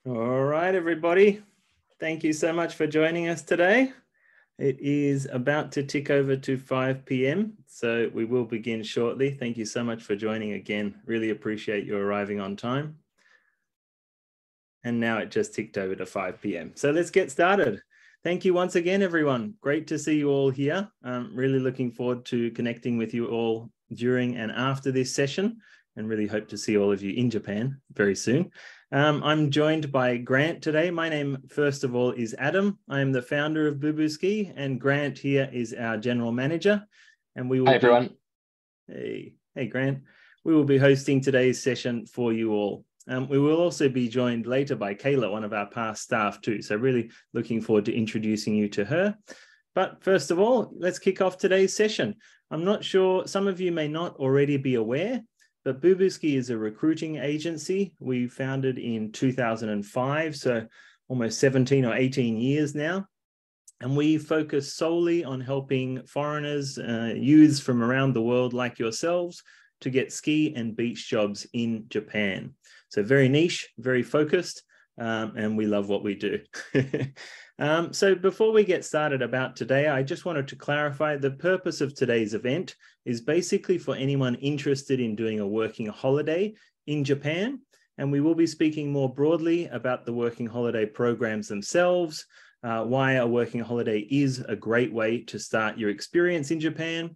All right, everybody. Thank you so much for joining us today. It is about to tick over to 5 p.m, so we will begin shortly. Thank you so much for joining again. Really appreciate you arriving on time. And now it just ticked over to 5 p.m. So let's get started. Thank you once again, everyone. Great to see you all here. I'm really looking forward to connecting with you all during and after this session, and really hope to see all of you in Japan very soon. I'm joined by Grant today. My name, first of all, is Adam. I am the founder of boobooSKI, and Grant here is our general manager. And we will Hi, everyone. Hey, Grant. We will be hosting today's session for you all. We will also be joined later by Kayla, one of our past staff too. So really looking forward to introducing you to her. But first of all, let's kick off today's session. I'm not sure, some of you may not already be aware, but boobooSKI is a recruiting agency. We founded in 2005, so almost 17 or 18 years now. And we focus solely on helping foreigners, youths from around the world like yourselves, to get ski and beach jobs in Japan. So very niche, very focused, and we love what we do. So before we get started about today, I just wanted to clarify the purpose of today's event is basically for anyone interested in doing a working holiday in Japan. And we will be speaking more broadly about the working holiday programs themselves, why a working holiday is a great way to start your experience in Japan,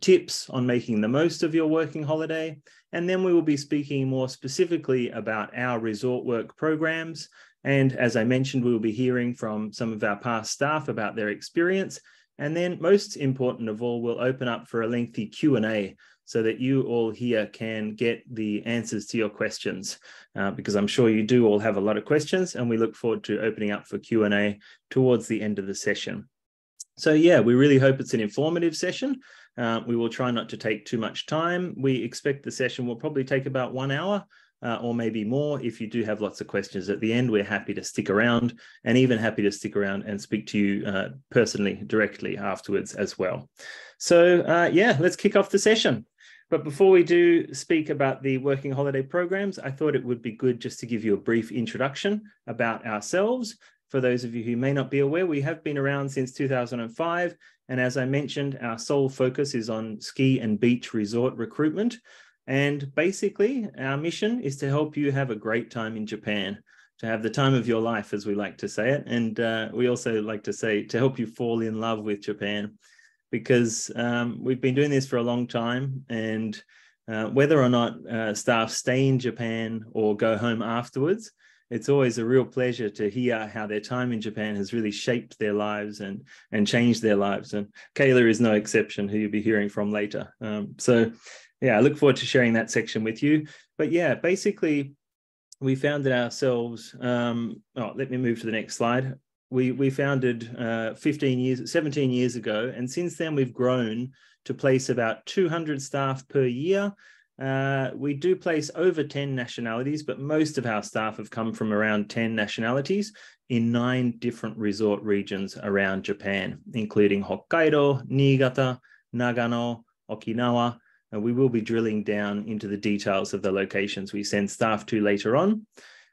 tips on making the most of your working holiday. And then we will be speaking more specifically about our resort work programs. And as I mentioned, we will be hearing from some of our past staff about their experience. And then most important of all, we'll open up for a lengthy Q&A so that you all here can get the answers to your questions, because I'm sure you do all have a lot of questions, and we look forward to opening up for Q&A towards the end of the session. So yeah, we really hope it's an informative session. We will try not to take too much time. We expect the session will probably take about 1 hour or maybe more. If you do have lots of questions at the end, we're happy to stick around, and even happy to stick around and speak to you personally, directly afterwards as well. So yeah, let's kick off the session. But before we do speak about the working holiday programs, I thought it would be good just to give you a brief introduction about ourselves. For those of you who may not be aware, we have been around since 2005. And as I mentioned, our sole focus is on ski and beach resort recruitment. And basically, our mission is to help you have a great time in Japan, to have the time of your life, as we like to say it. And we also like to say to help you fall in love with Japan, because we've been doing this for a long time. And whether or not staff stay in Japan or go home afterwards, it's always a real pleasure to hear how their time in Japan has really shaped their lives and changed their lives. And Kayla is no exception, who you'll be hearing from later. So yeah, I look forward to sharing that section with you. But yeah, basically, we founded ourselves. Let me move to the next slide. We founded 17 years ago. And since then, we've grown to place about 200 staff per year. We do place over 10 nationalities, but most of our staff have come from around 10 nationalities in 9 different resort regions around Japan, including Hokkaido, Niigata, Nagano, Okinawa. And we will be drilling down into the details of the locations we send staff to later on.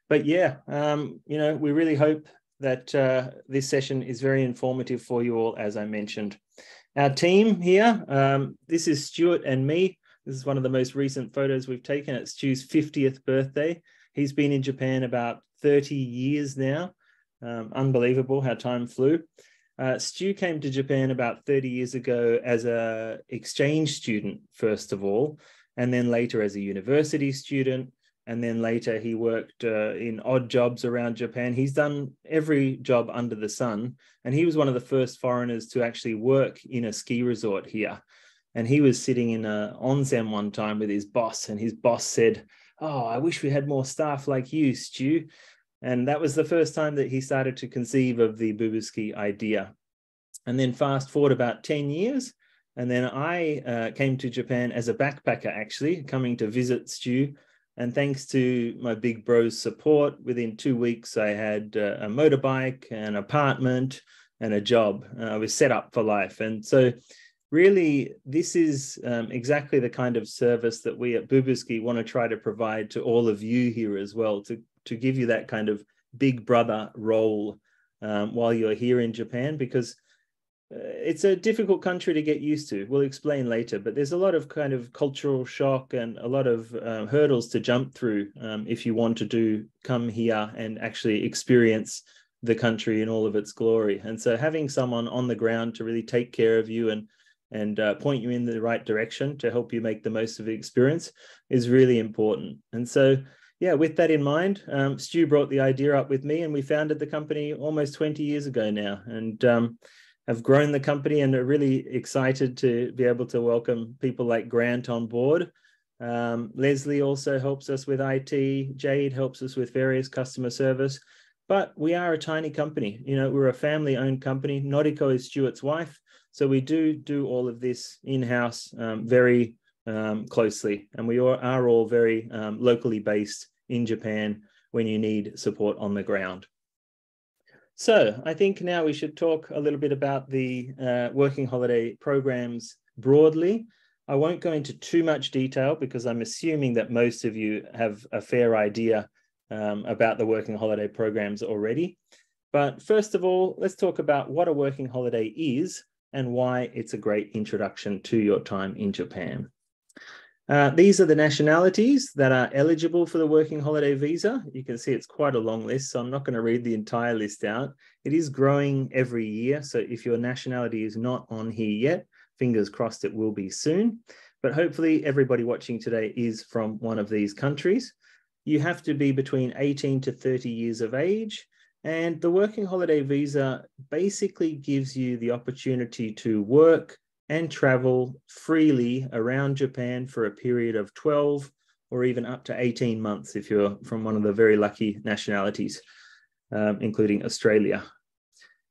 But yeah, we really hope that this session is very informative for you all, as I mentioned. Our team here, this is Stuart and me. This is one of the most recent photos we've taken. It's Stu's 50th birthday. He's been in Japan about 30 years now. Unbelievable how time flew. Stu came to Japan about 30 years ago as an exchange student, first of all, and then later as a university student. And then later he worked in odd jobs around Japan. He's done every job under the sun. And he was one of the first foreigners to actually work in a ski resort here. And he was sitting in an onsen one time with his boss, and his boss said, "Oh, I wish we had more staff like you, Stu." And that was the first time that he started to conceive of the boobooSKI idea. And then fast forward about 10 years, and then I came to Japan as a backpacker, actually, coming to visit Stu. And thanks to my big bro's support, within 2 weeks, I had a motorbike, an apartment, and a job. I was set up for life. And so really, this is exactly the kind of service that we at boobooSKI want to try to provide to all of you here as well, to give you that kind of big brother role while you're here in Japan, because it's a difficult country to get used to. We'll explain later, but there's a lot of kind of cultural shock and a lot of hurdles to jump through if you want to come here and actually experience the country in all of its glory. And so having someone on the ground to really take care of you and point you in the right direction to help you make the most of the experience is really important. And so, yeah, with that in mind, Stu brought the idea up with me, and we founded the company almost 20 years ago now, and have grown the company and are really excited to be able to welcome people like Grant on board. Leslie also helps us with IT. Jade helps us with various customer service. But we are a tiny company. You know, we're a family-owned company. Noriko is Stuart's wife. So we do all of this in-house very closely. And we are all very locally based in Japan when you need support on the ground. So I think now we should talk a little bit about the working holiday programs broadly. I won't go into too much detail because I'm assuming that most of you have a fair idea about the working holiday programs already. But first of all, let's talk about what a working holiday is and why it's a great introduction to your time in Japan. These are the nationalities that are eligible for the working holiday visa. You can see it's quite a long list, so I'm not going to read the entire list out. It is growing every year, so if your nationality is not on here yet, fingers crossed it will be soon. But hopefully everybody watching today is from one of these countries. You have to be between 18 to 30 years of age, and the working holiday visa basically gives you the opportunity to work and travel freely around Japan for a period of 12 or even up to 18 months if you're from one of the very lucky nationalities, including Australia.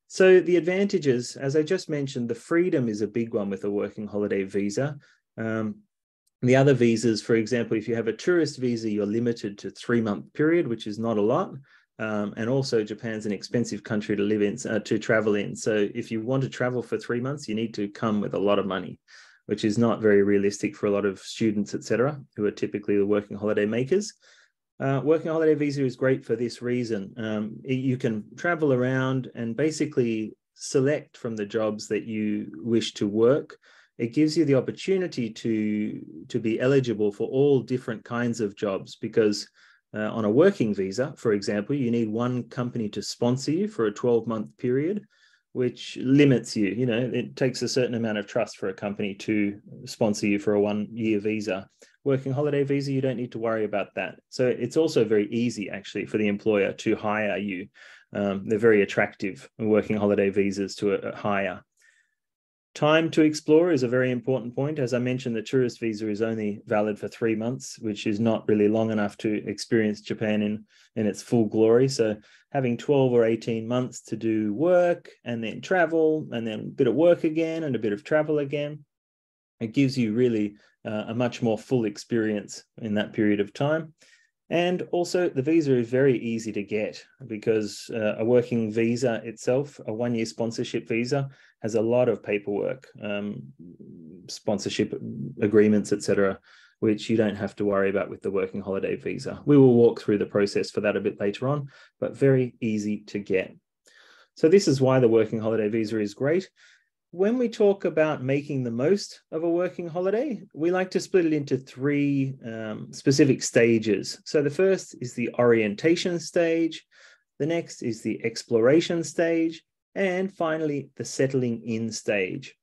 So the advantages, as I just mentioned, the freedom is a big one with a working holiday visa. The other visas, for example, if you have a tourist visa, you're limited to 3-month period, which is not a lot. And also Japan's an expensive country to live in, to travel in. So if you want to travel for 3 months, you need to come with a lot of money, which is not very realistic for a lot of students, etc., who are typically the working holiday makers. Working holiday visa is great for this reason. You can travel around and basically select from the jobs that you wish to work. It gives you the opportunity to be eligible for all different kinds of jobs, because on a working visa, for example, you need one company to sponsor you for a 12-month period, which limits you. You know, it takes a certain amount of trust for a company to sponsor you for a 1-year visa. Working holiday visa, you don't need to worry about that. So it's also very easy, actually, for the employer to hire you. They're very attractive working holiday visas to hire. Time to explore is a very important point. As I mentioned, the tourist visa is only valid for 3 months, which is not really long enough to experience Japan in its full glory. So having 12 or 18 months to do work and then travel and then a bit of work again and a bit of travel again, it gives you really a much more full experience in that period of time. And also the visa is very easy to get, because a working visa itself, a 1-year sponsorship visa, has a lot of paperwork, sponsorship agreements, etc., which you don't have to worry about with the working holiday visa. We will walk through the process for that a bit later on, but very easy to get. So this is why the working holiday visa is great. When we talk about making the most of a working holiday, we like to split it into 3 specific stages. So the first is the orientation stage, the next is the exploration stage, and finally the settling in stage.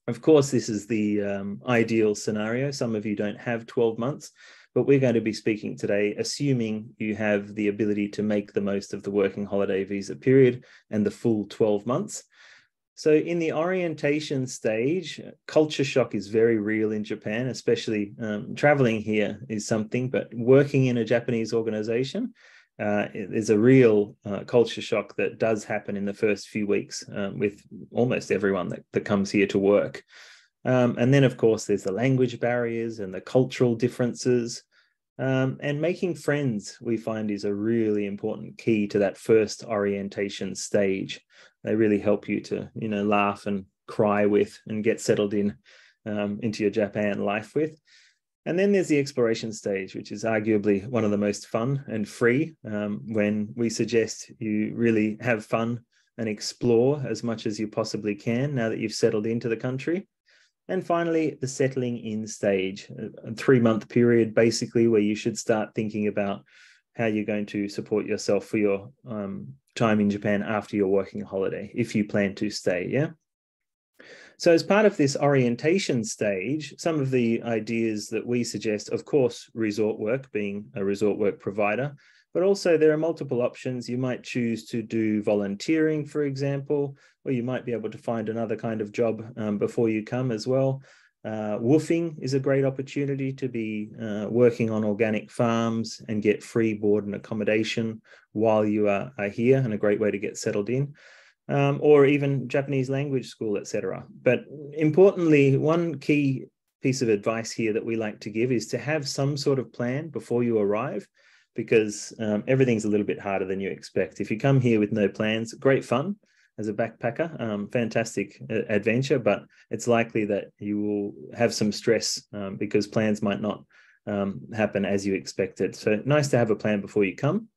Of course, this is the ideal scenario. Some of you don't have 12 months, but we're going to be speaking today assuming you have the ability to make the most of the working holiday visa period and the full 12 months. So in the orientation stage, culture shock is very real in Japan, especially traveling here is something, but working in a Japanese organization is a real culture shock that does happen in the first few weeks with almost everyone that comes here to work. And then, of course, there's the language barriers and the cultural differences. And making friends, we find, is a really important key to that first orientation stage. They really help you to, you know, laugh and cry with and get settled in into your Japan life with. And then there's the exploration stage, which is arguably one of the most fun and free, when we suggest you really have fun and explore as much as you possibly can now that you've settled into the country. And finally, the settling in stage, a 3-month period, basically, where you should start thinking about how you're going to support yourself for your time in Japan after your working holiday, if you plan to stay, yeah? So as part of this orientation stage, some of the ideas that we suggest, of course, resort work, being a resort work provider, but also there are multiple options. You might choose to do volunteering, for example, or you might be able to find another kind of job before you come as well. Woofing is a great opportunity to be working on organic farms and get free board and accommodation while you are here, and a great way to get settled in. Or even Japanese language school, etc. But importantly, one key piece of advice here that we like to give is to have some sort of plan before you arrive, because everything's a little bit harder than you expect. If you come here with no plans, great fun as a backpacker, fantastic adventure, but it's likely that you will have some stress because plans might not happen as you expected. So nice to have a plan before you come.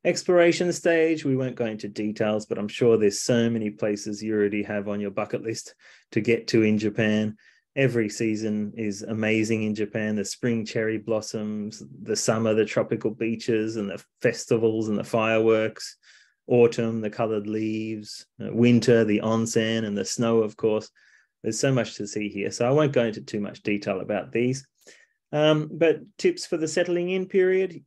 Exploration stage, we won't go into details, but I'm sure there's so many places you already have on your bucket list to get to in Japan. Every season is amazing in Japan. The spring cherry blossoms, the summer, the tropical beaches and the festivals and the fireworks, autumn, the colored leaves, winter, the onsen and the snow, of course. There's so much to see here. So I won't go into too much detail about these. But tips for the settling in period,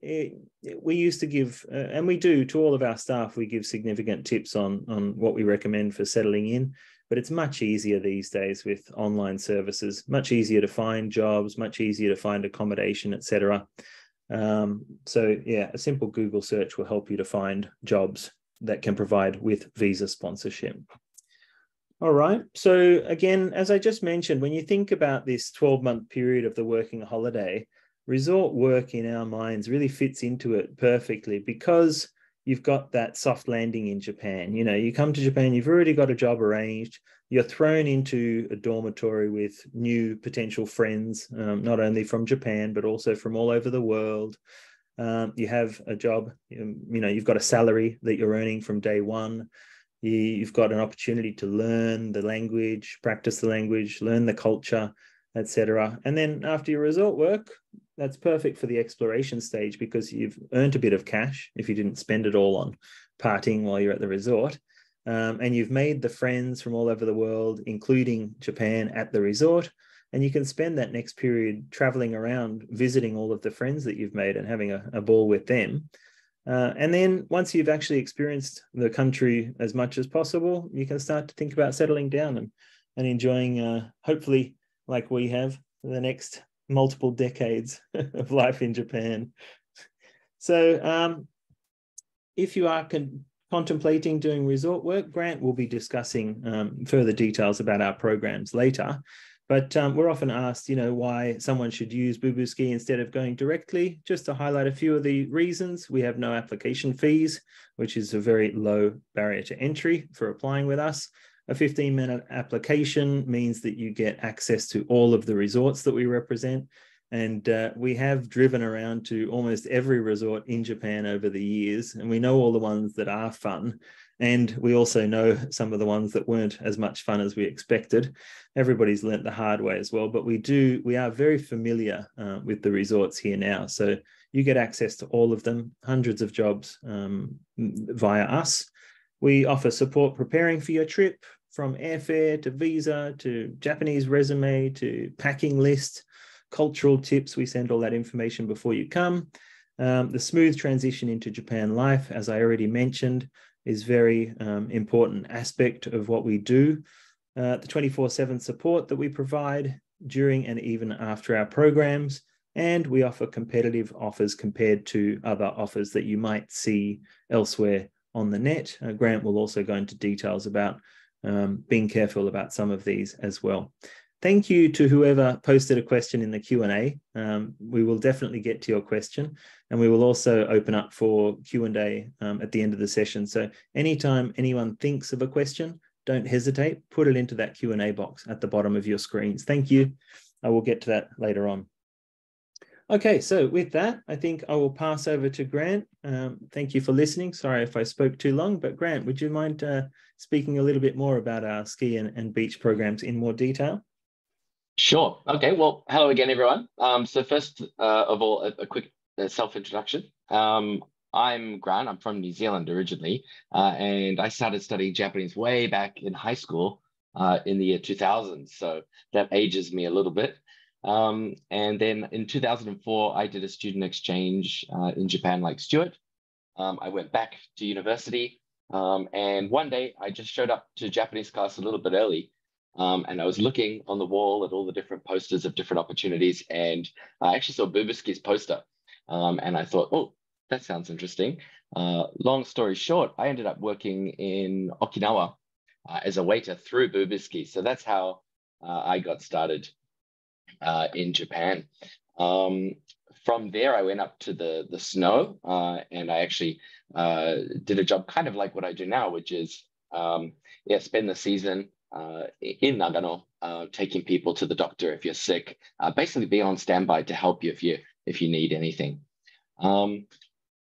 we used to give, and we do to all of our staff, we give significant tips on what we recommend for settling in, but it's much easier these days with online services, much easier to find jobs, much easier to find accommodation, etc. So yeah, a simple Google search will help you to find jobs that can provide with visa sponsorship. All right. So again, as I just mentioned, when you think about this 12-month period of the working holiday, resort work in our minds really fits into it perfectly because you've got that soft landing in Japan. You know, you come to Japan, you've already got a job arranged, you're thrown into a dormitory with new potential friends, not only from Japan, but also from all over the world. You have a job, you know, you've got a salary that you're earning from day one. You've got an opportunity to learn the language, practice the language, learn the culture, etc. And then after your resort work, that's perfect for the exploration stage because you've earned a bit of cash if you didn't spend it all on partying while you're at the resort. And you've made the friends from all over the world, including Japan, at the resort. And you can spend that next period traveling around, visiting all of the friends that you've made and having a ball with them. And then once you've actually experienced the country as much as possible, you can start to think about settling down and enjoying, hopefully, like we have, the next multiple decades of life in Japan. So if you are contemplating doing resort work, Grant will be discussing further details about our programs later. But we're often asked, you know, why someone should use boobooSKI instead of going directly. Just to highlight a few of the reasons, we have no application fees, which is a very low barrier to entry for applying with us. A 15-minute application means that you get access to all of the resorts that we represent. And we have driven around to almost every resort in Japan over the years, and we know all the ones that are fun. And we also know some of the ones that weren't as much fun as we expected. Everybody's learnt the hard way as well, but we are very familiar with the resorts here now. So you get access to all of them, hundreds of jobs via us. We offer support preparing for your trip, from airfare to visa to Japanese resume to packing list, cultural tips. We send all that information before you come. The smooth transition into Japan life, as I already mentioned, is very important aspect of what we do. The 24/7 support that we provide during and even after our programs, and we offer competitive offers compared to other offers that you might see elsewhere on the net. Grant will also go into details about being careful about some of these as well. Thank you to whoever posted a question in the Q&A. We will definitely get to your question, and we will also open up for Q&A at the end of the session. So anytime anyone thinks of a question, don't hesitate, put it into that Q&A box at the bottom of your screens. Thank you. I will get to that later on. Okay, so with that, I think I will pass over to Grant. Thank you for listening. Sorry if I spoke too long, but Grant, would you mind speaking a little bit more about our ski and beach programs in more detail? Sure. Okay. Well, hello again, everyone. So first of all, a quick self-introduction. I'm Grant. I'm from New Zealand originally, and I started studying Japanese way back in high school in the year 2000. So that ages me a little bit. And then in 2004, I did a student exchange in Japan like Stuart. I went back to university, and one day I just showed up to Japanese class a little bit early. And I was looking on the wall at all the different posters of different opportunities, and I actually saw boobooSKI's poster. And I thought, oh, that sounds interesting. Long story short, I ended up working in Okinawa as a waiter through boobooSKI. So that's how I got started in Japan. From there, I went up to the snow, and I actually did a job kind of like what I do now, which is spend the season in Nagano, taking people to the doctor if you're sick, basically be on standby to help you if you need anything.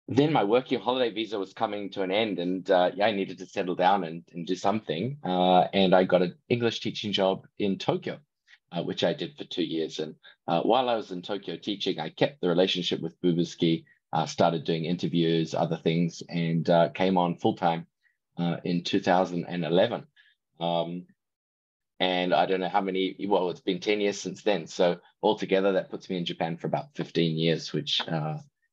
Then my working holiday visa was coming to an end, and I needed to settle down and do something. And I got an English teaching job in Tokyo, which I did for 2 years. And while I was in Tokyo teaching, I kept the relationship with boobooSKI, started doing interviews, other things, and came on full-time in 2011. And I don't know how many, well, it's been 10 years since then. So altogether, that puts me in Japan for about 15 years, which,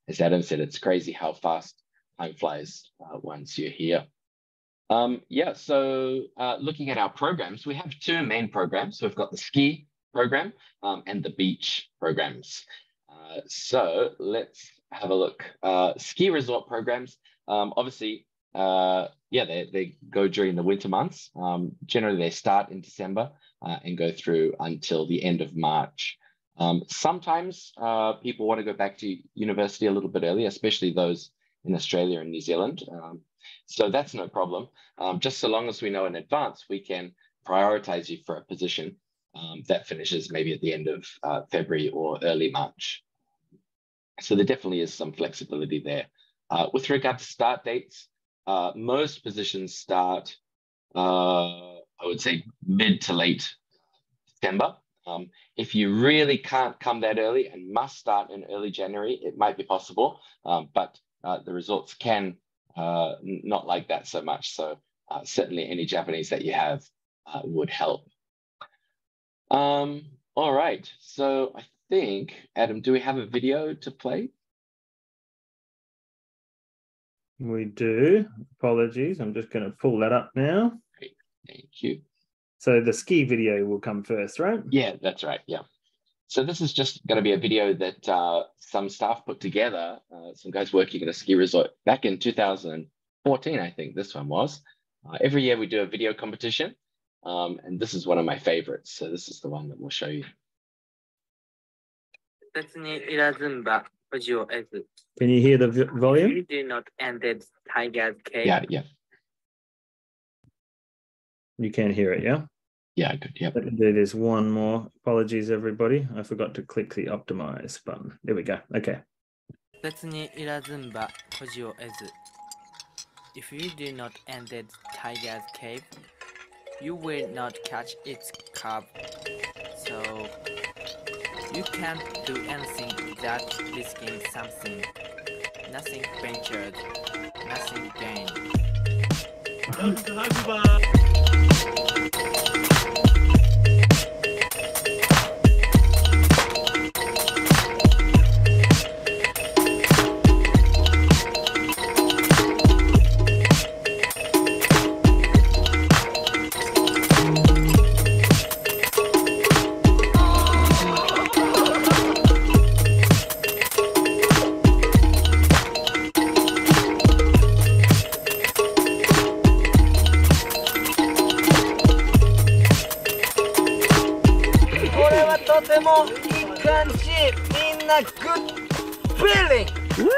as Adam said, it's crazy how fast time flies once you're here. So looking at our programs, we have two main programs. So we've got the ski program and the beach programs. So let's have a look. Ski resort programs, obviously, they go during the winter months. Generally, they start in December and go through until the end of March. Sometimes people want to go back to university a little bit early, especially those in Australia and New Zealand. So that's no problem. Just so long as we know in advance, we can prioritize you for a position that finishes maybe at the end of February or early March. So there definitely is some flexibility there. With regard to start dates, most positions start, I would say, mid to late December. If you really can't come that early and must start in early January, it might be possible, but the results can not like that so much. So certainly any Japanese that you have would help. All right, so I think, Adam, do we have a video to play? We do. Apologies. I'm just going to pull that up now. Great. Thank you. So the ski video will come first, right? Yeah, that's right. Yeah. So this is just going to be a video that some staff put together, some guys working at a ski resort back in 2014, I think this one was. Every year we do a video competition, and this is one of my favorites. So this is the one that we'll show you. Can you hear the volume? You do not enter Tiger's cave. Yeah. You can hear it, yeah? Yeah, good. Yep. Let me do this one more. Apologies, everybody. I forgot to click the optimize button. There we go. Okay. If you do not enter Tiger's cave, you will not catch its cub. So you can't do anything without risking something. Nothing ventured, nothing gained. Good feeling. Woo!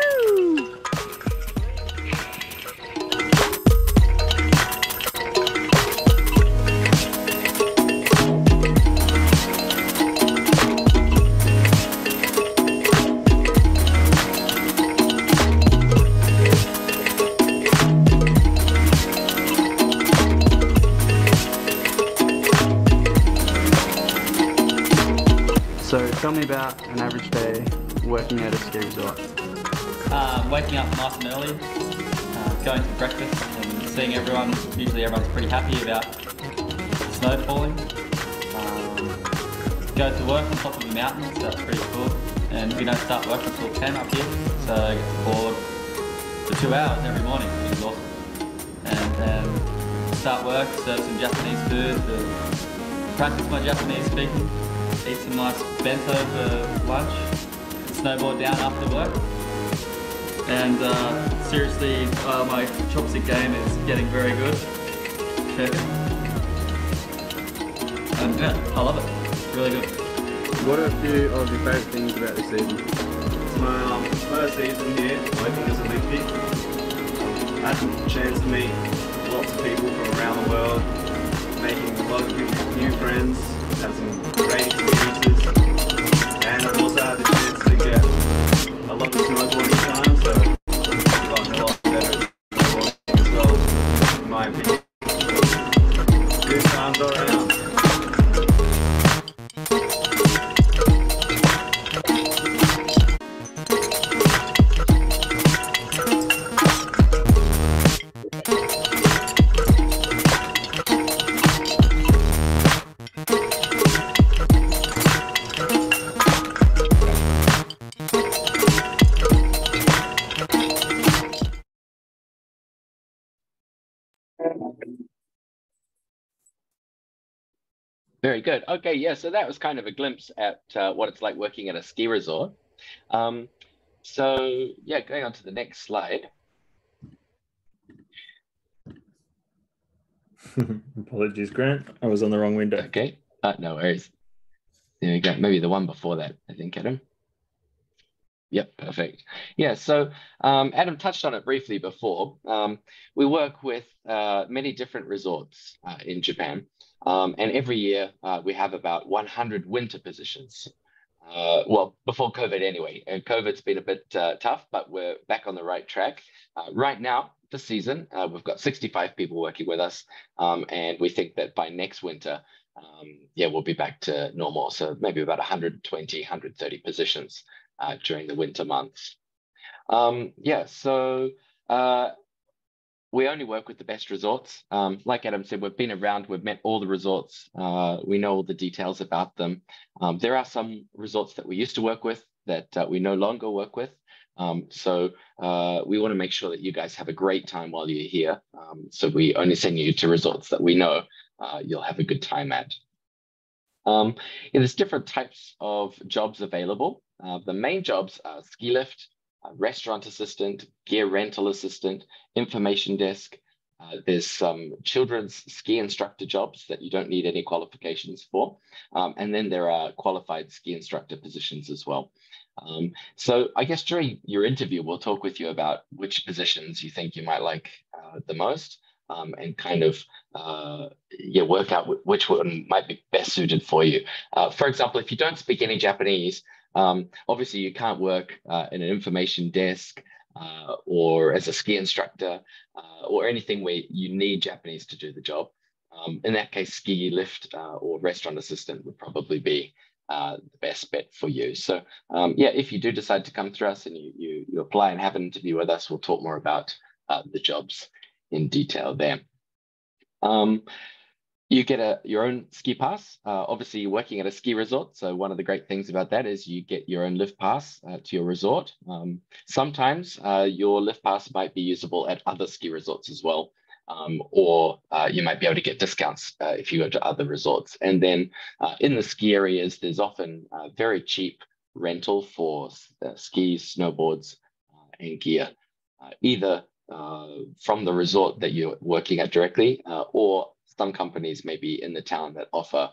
tell me about an average day working at a ski resort. Waking up nice and early, going to breakfast and seeing everyone. Usually everyone's pretty happy about snow falling. Go to work on top of the mountains, so that's pretty cool. And we don't start work until 10 up here, so I get bored for 2 hours every morning, which is awesome. And then start work, serve some Japanese food, practice my Japanese speaking, eat some nice bento for lunch, snowboard down after work. And seriously, my chopstick game is getting very good. And yeah, I love it. It's really good. What are a few of your favourite things about this season? It's my first season here working as a lifty. I had the chance to meet lots of people from around the world, making a lot of new friends, have some great experiences, and I've also had the chance to get a lot of snowboarding time, so I've gotten a lot better at snowboarding as well, in my opinion. Good times all around. Very good. Okay, yeah, so that was kind of a glimpse at what it's like working at a ski resort. So yeah, going on to the next slide. Apologies, Grant. I was on the wrong window. Okay, no worries. There we go. Maybe the one before that, I think, Adam. Yep, perfect. Yeah, so Adam touched on it briefly before. We work with many different resorts in Japan. And every year we have about 100 winter positions. Well, before COVID anyway. COVID's been a bit tough, but we're back on the right track. Right now, this season, we've got 65 people working with us. And we think that by next winter, yeah, we'll be back to normal. So maybe about 120, 130 positions during the winter months. Yeah, so we only work with the best resorts. Like Adam said, we've been around, we've met all the resorts. We know all the details about them. There are some resorts that we used to work with that we no longer work with. So we want to make sure that you guys have a great time while you're here. So we only send you to resorts that we know you'll have a good time at. Yeah, there's different types of jobs available. The main jobs are ski lift, restaurant assistant, gear rental assistant, information desk. There's some children's ski instructor jobs that you don't need any qualifications for. And then there are qualified ski instructor positions as well. So I guess during your interview, we'll talk with you about which positions you think you might like the most, and kind of yeah, work out which one might be best suited for you. For example, if you don't speak any Japanese, obviously you can't work in an information desk or as a ski instructor or anything where you need Japanese to do the job. In that case, ski lift or restaurant assistant would probably be the best bet for you. So yeah, if you do decide to come through us and you apply and have an interview with us, we'll talk more about the jobs in detail there. You get your own ski pass. Obviously, you're working at a ski resort. So one of the great things about that is you get your own lift pass to your resort. Sometimes your lift pass might be usable at other ski resorts as well. Or you might be able to get discounts if you go to other resorts. And then in the ski areas, there's often very cheap rental for skis, snowboards, and gear, either from the resort that you're working at directly, or some companies maybe in the town that offer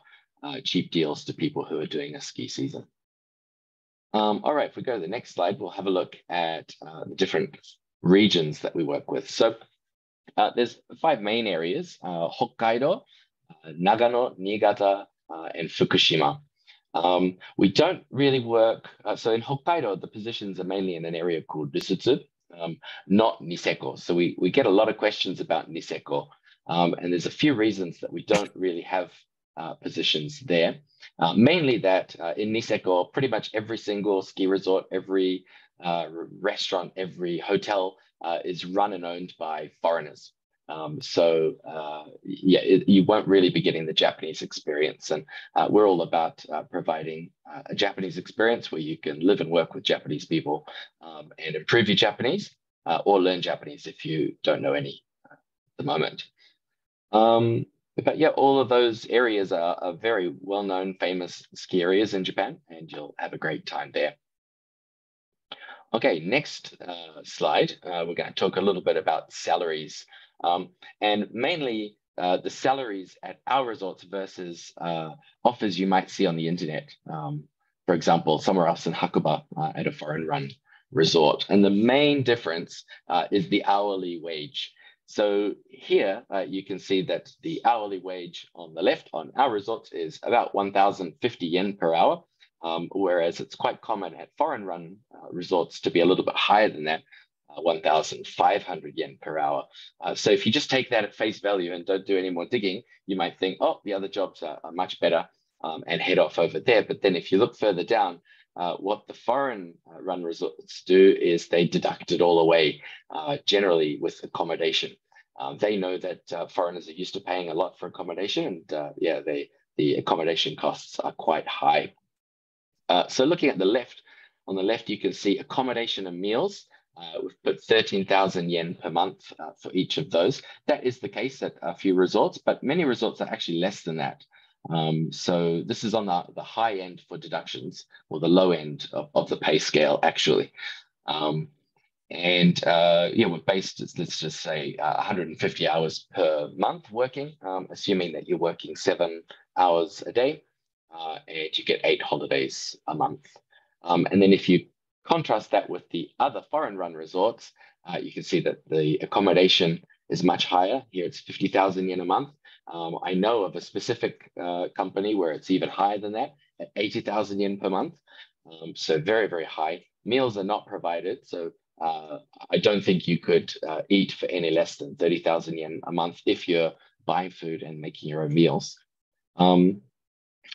cheap deals to people who are doing a ski season. All right, if we go to the next slide, we'll have a look at the different regions that we work with. So there's 5 main areas: Hokkaido, Nagano, Niigata, and Fukushima. We don't really work, so in Hokkaido, the positions are mainly in an area called Rusutsu, not Niseko. So we get a lot of questions about Niseko. And there's a few reasons that we don't really have positions there. Mainly that in Niseko, pretty much every single ski resort, every restaurant, every hotel is run and owned by foreigners. You won't really be getting the Japanese experience. And we're all about providing a Japanese experience where you can live and work with Japanese people and improve your Japanese or learn Japanese if you don't know any at the moment. But yeah, all of those areas are very well-known, famous ski areas in Japan, and you'll have a great time there. Okay, next slide, we're going to talk a little bit about salaries. And mainly the salaries at our resorts versus offers you might see on the internet. For example, somewhere else in Hakuba at a foreign-run resort. And the main difference is the hourly wage. So here you can see that the hourly wage on the left on our resorts is about 1,050 yen per hour, whereas it's quite common at foreign-run resorts to be a little bit higher than that. 1,500 yen per hour. So if you just take that at face value and don't do any more digging, you might think, oh, the other jobs are much better and head off over there. But then if you look further down, what the foreign run resorts do is they deduct it all away, generally with accommodation. They know that foreigners are used to paying a lot for accommodation, and the accommodation costs are quite high. So looking at the left, on the left, you can see accommodation and meals. We've put 13,000 yen per month for each of those. That is the case at a few resorts, but many resorts are actually less than that. So this is on the high end for deductions, or the low end of the pay scale, actually. We're based, let's just say, 150 hours per month working, assuming that you're working 7 hours a day, and you get 8 holidays a month. And then if you contrast that with the other foreign-run resorts, you can see that the accommodation is much higher. Here it's 50,000 yen a month. I know of a specific company where it's even higher than that, at 80,000 yen per month. So very, very high. Meals are not provided. So I don't think you could eat for any less than 30,000 yen a month if you're buying food and making your own meals.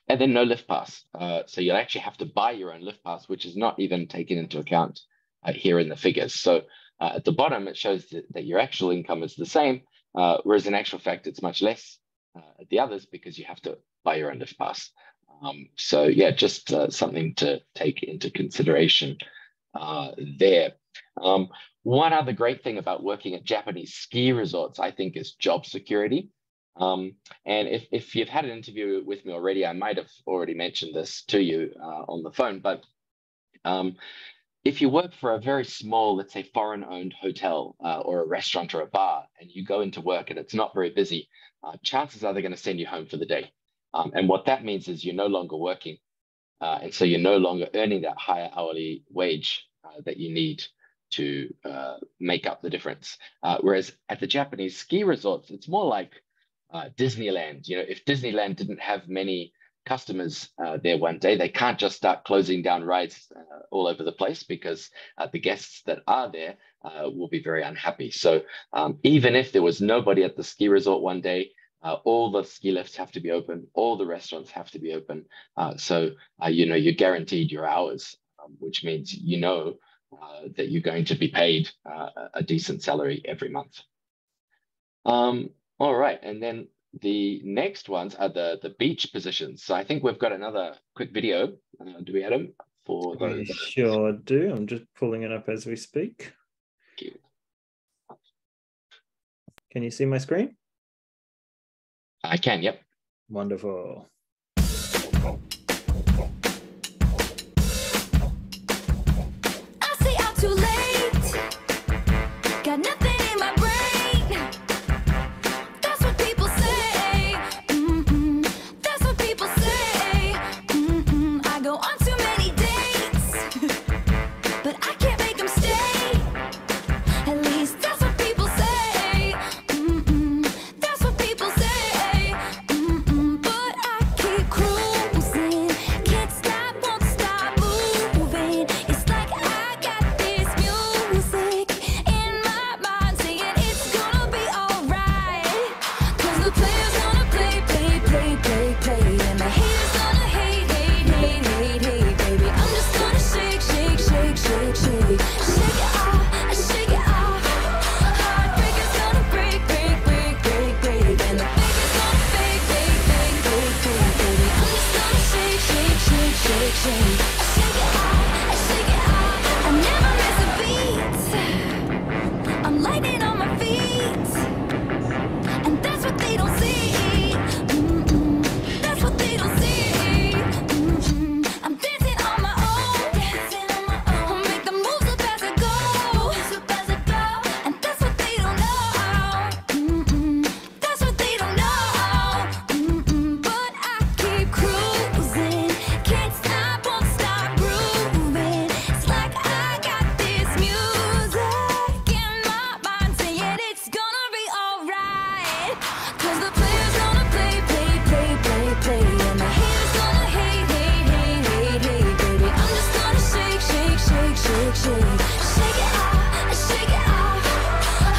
And then no lift pass. So you'll actually have to buy your own lift pass, which is not even taken into account here in the figures. So at the bottom, it shows that your actual income is the same, whereas in actual fact, it's much less at the others because you have to buy your own lift pass. So yeah, just something to take into consideration there. One other great thing about working at Japanese ski resorts, I think, is job security. And if you've had an interview with me already, I might have already mentioned this to you on the phone, but if you work for a very small, let's say foreign-owned hotel or a restaurant or a bar, and you go into work and it's not very busy, chances are they're going to send you home for the day. And what that means is you're no longer working. And so you're no longer earning that higher hourly wage that you need to make up the difference. Whereas at the Japanese ski resorts, it's more like Disneyland. You know, if Disneyland didn't have many customers there one day, they can't just start closing down rides all over the place because the guests that are there will be very unhappy. So even if there was nobody at the ski resort one day, all the ski lifts have to be open, all the restaurants have to be open. So you're guaranteed your hours, which means that you're going to be paid a decent salary every month. All right, and then the next ones are the beach positions. So I think we've got another quick video. Do we, Adam? For those? I sure do. I'm just pulling it up as we speak. Thank you. Can you see my screen? I can, yep. Wonderful. I stay out too late. Got nothing in my brain. That's what people say. That's what people say. I go on too many dates, but I can't make them stay. At least that's what people say. That's what people say. But I shake, shake. Shake it off, shake it off.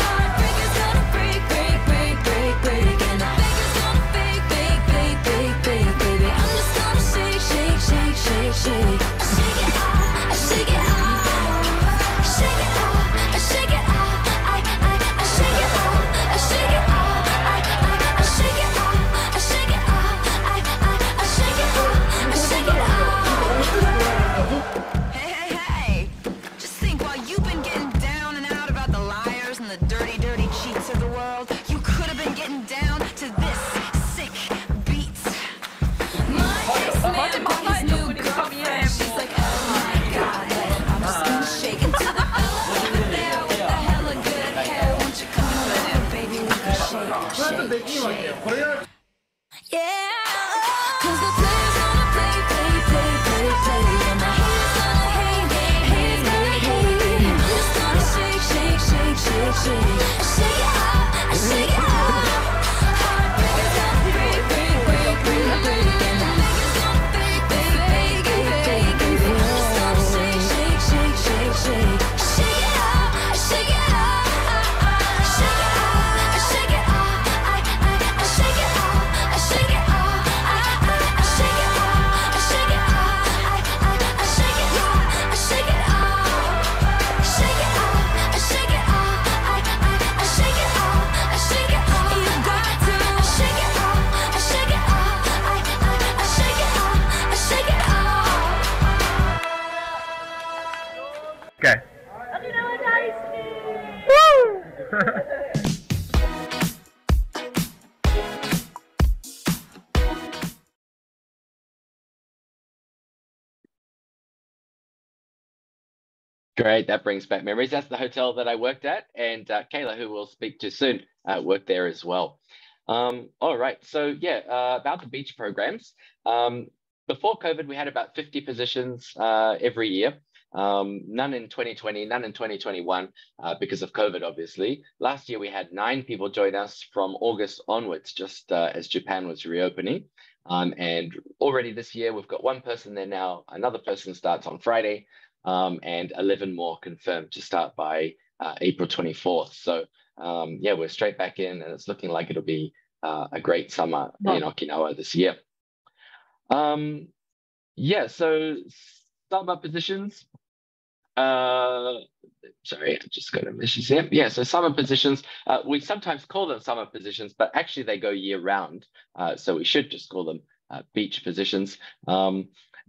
Heartbreak is gonna break, break, break, break, break. And the fake is gonna fake, fake, fake, fake, fake, baby. I'm just gonna shake, shake, shake, shake, shake. Shake it off, shake it off. Shake it off, shake it off. I shake it off, shake it off. I shake it off, shake it off. I shake it off, shake it off. Hey, hey, hey! Just think, while you've been getting down and out about the liars and the dirty, dirty cheats of the world, you could have been getting down to this sick beat. My ex-man bought his new girlfriend. She's like, oh my god, I'm just gonna shake into the fella over there with the hella good hair. Won't you come over there, baby? We can shake, shake, shake. Yeah, 'cause the players gonna play, play, play, play, play. And the haters gonna hate, hate, hate, hate. I'm just gonna shake, shake, shake, shake, shake. Shake it off, shake it off. Heartbreak is gonna break, break, break, break, break. And the fake is gonna fake, fake, fake, fake, fake, baby. I'm just gonna shake, shake, shake, shake, shake. Shake it off, shake it off. Shake it off, shake it off. I shake it off, shake it off. I shake it off, shake it off. I shake it off, shake it off. Shake it off, shake it off. I shake it off, shake it off. You got to shake it off, shake it off. I shake it off, shake it off. Okay. Great, that brings back memories. That's the hotel that I worked at, and Kayla, who we'll speak to soon, worked there as well. All right, so yeah, about the beach programs. Before COVID, we had about 50 positions every year. None in 2020, none in 2021 because of COVID, obviously. Last year, we had 9 people join us from August onwards, just as Japan was reopening. And already this year, we've got 1 person there now. Another person starts on Friday. And 11 more confirmed to start by April 24th. So yeah, we're straight back in, and it's looking like it'll be a great summer in Okinawa this year. Yeah, so summer positions. Sorry, I just got a message here. Yeah, so summer positions, we sometimes call them summer positions, but actually they go year round. So we should just call them beach positions.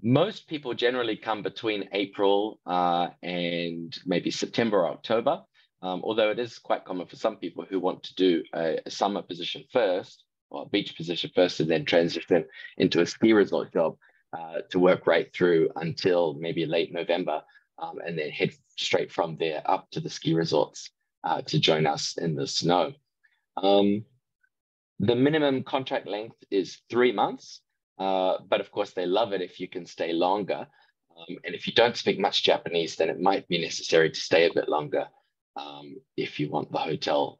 Most people generally come between April and maybe September or October, although it is quite common for some people who want to do a summer position first, or a beach position first, and then transition into a ski resort job to work right through until maybe late November, and then head straight from there up to the ski resorts to join us in the snow. The minimum contract length is 3 months. But of course, they love it if you can stay longer. And if you don't speak much Japanese, then it might be necessary to stay a bit longer if you want the hotel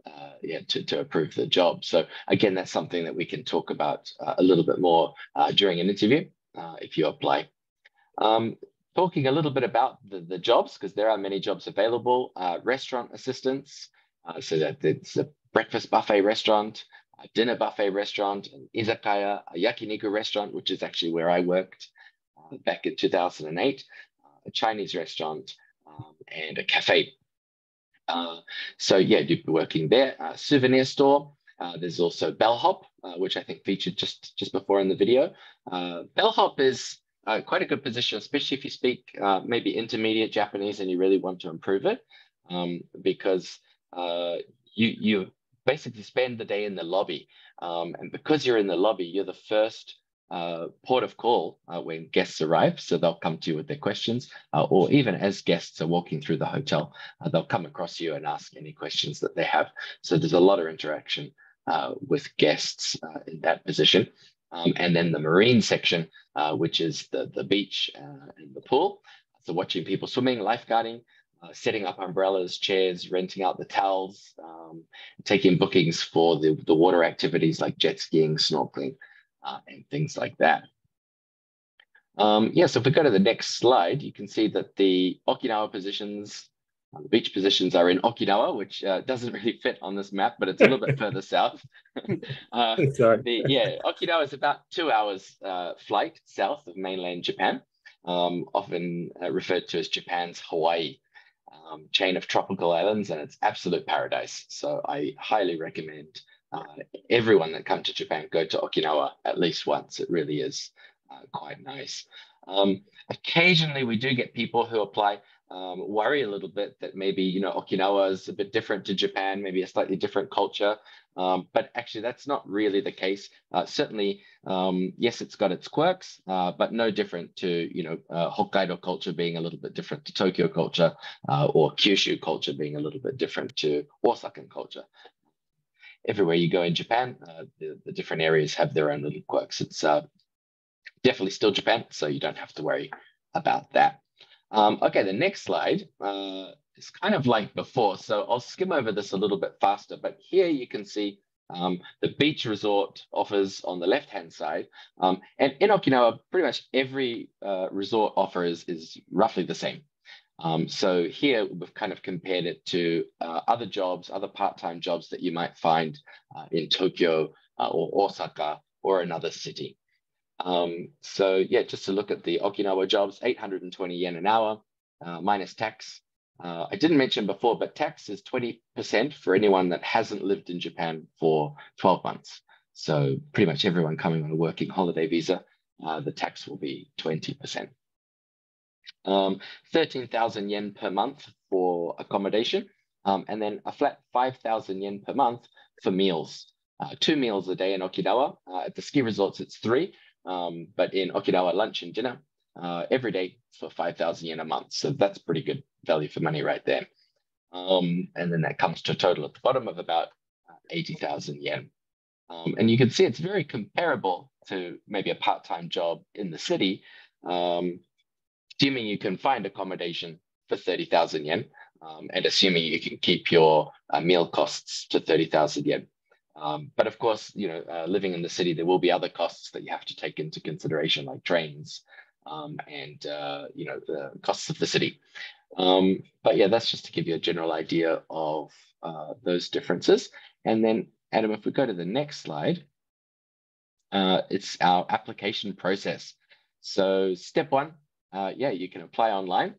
to approve the job. So again, that's something that we can talk about a little bit more during an interview if you apply. Talking a little bit about the jobs, because there are many jobs available. Restaurant assistants, so that it's a breakfast buffet restaurant, a dinner buffet restaurant, an izakaya, a yakiniku restaurant, which is actually where I worked back in 2008, a Chinese restaurant, and a cafe. So yeah, you'd be working there. Souvenir store. There's also bellhop, which I think featured just before in the video. Bellhop is quite a good position, especially if you speak maybe intermediate Japanese and you really want to improve it, because you basically spend the day in the lobby. And because you're in the lobby, you're the first port of call when guests arrive. So they'll come to you with their questions, or even as guests are walking through the hotel, they'll come across you and ask any questions that they have. So there's a lot of interaction with guests in that position. And then the marine section, which is the beach and the pool. So watching people swimming, lifeguarding, setting up umbrellas, chairs, renting out the towels, taking bookings for the water activities like jet skiing, snorkeling, and things like that. Yeah, so if we go to the next slide, you can see that the Okinawa positions, the beach positions are in Okinawa, which doesn't really fit on this map, but it's a little bit further south. Sorry. Okinawa is about 2 hours flight south of mainland Japan, often referred to as Japan's Hawaii. Chain of tropical islands, and it's absolute paradise. So I highly recommend everyone that come to Japan go to Okinawa at least once. It really is quite nice. Occasionally we do get people who apply worry a little bit that maybe Okinawa is a bit different to Japan, maybe a slightly different culture, but actually that's not really the case. Certainly, yes, it's got its quirks, but no different to Hokkaido culture being a little bit different to Tokyo culture, or Kyushu culture being a little bit different to Osakan culture. Everywhere you go in Japan, the different areas have their own little quirks. It's definitely still Japan, so you don't have to worry about that. Okay, the next slide is kind of like before, so I'll skim over this a little bit faster, but here you can see the beach resort offers on the left-hand side. And in Okinawa, pretty much every resort offer is roughly the same. So here we've kind of compared it to other jobs, other part-time jobs that you might find in Tokyo or Osaka or another city. So yeah, just to look at the Okinawa jobs, 820 yen an hour, minus tax. I didn't mention before, but tax is 20% for anyone that hasn't lived in Japan for 12 months. So pretty much everyone coming on a working holiday visa, the tax will be 20%. 13,000 yen per month for accommodation, and then a flat 5,000 yen per month for meals. 2 meals a day in Okinawa. At the ski resorts, it's 3. But in Okinawa, lunch and dinner every day for 5,000 yen a month. So that's pretty good value for money right there. And then that comes to a total at the bottom of about 80,000 yen. And you can see it's very comparable to maybe a part-time job in the city, assuming you can find accommodation for 30,000 yen, and assuming you can keep your meal costs to 30,000 yen. But of course, living in the city, there will be other costs that you have to take into consideration, like trains and the costs of the city. But yeah, that's just to give you a general idea of those differences. And then, Adam, if we go to the next slide, it's our application process. So step 1, you can apply online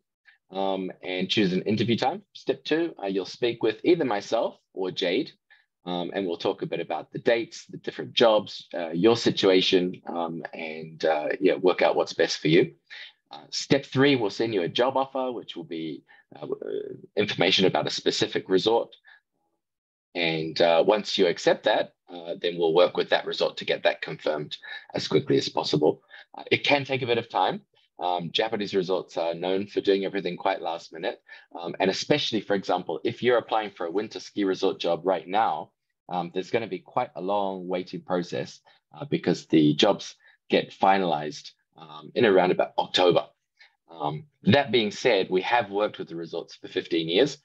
and choose an interview time. Step 2, you'll speak with either myself or Jade. And we'll talk a bit about the dates, the different jobs, your situation, and work out what's best for you. Step 3, we'll send you a job offer, which will be information about a specific resort. And once you accept that, then we'll work with that resort to get that confirmed as quickly as possible. It can take a bit of time. Japanese resorts are known for doing everything quite last minute. And especially, for example, if you're applying for a winter ski resort job right now, there's going to be quite a long waiting process because the jobs get finalized in around about October. That being said, we have worked with the resorts for 15 years.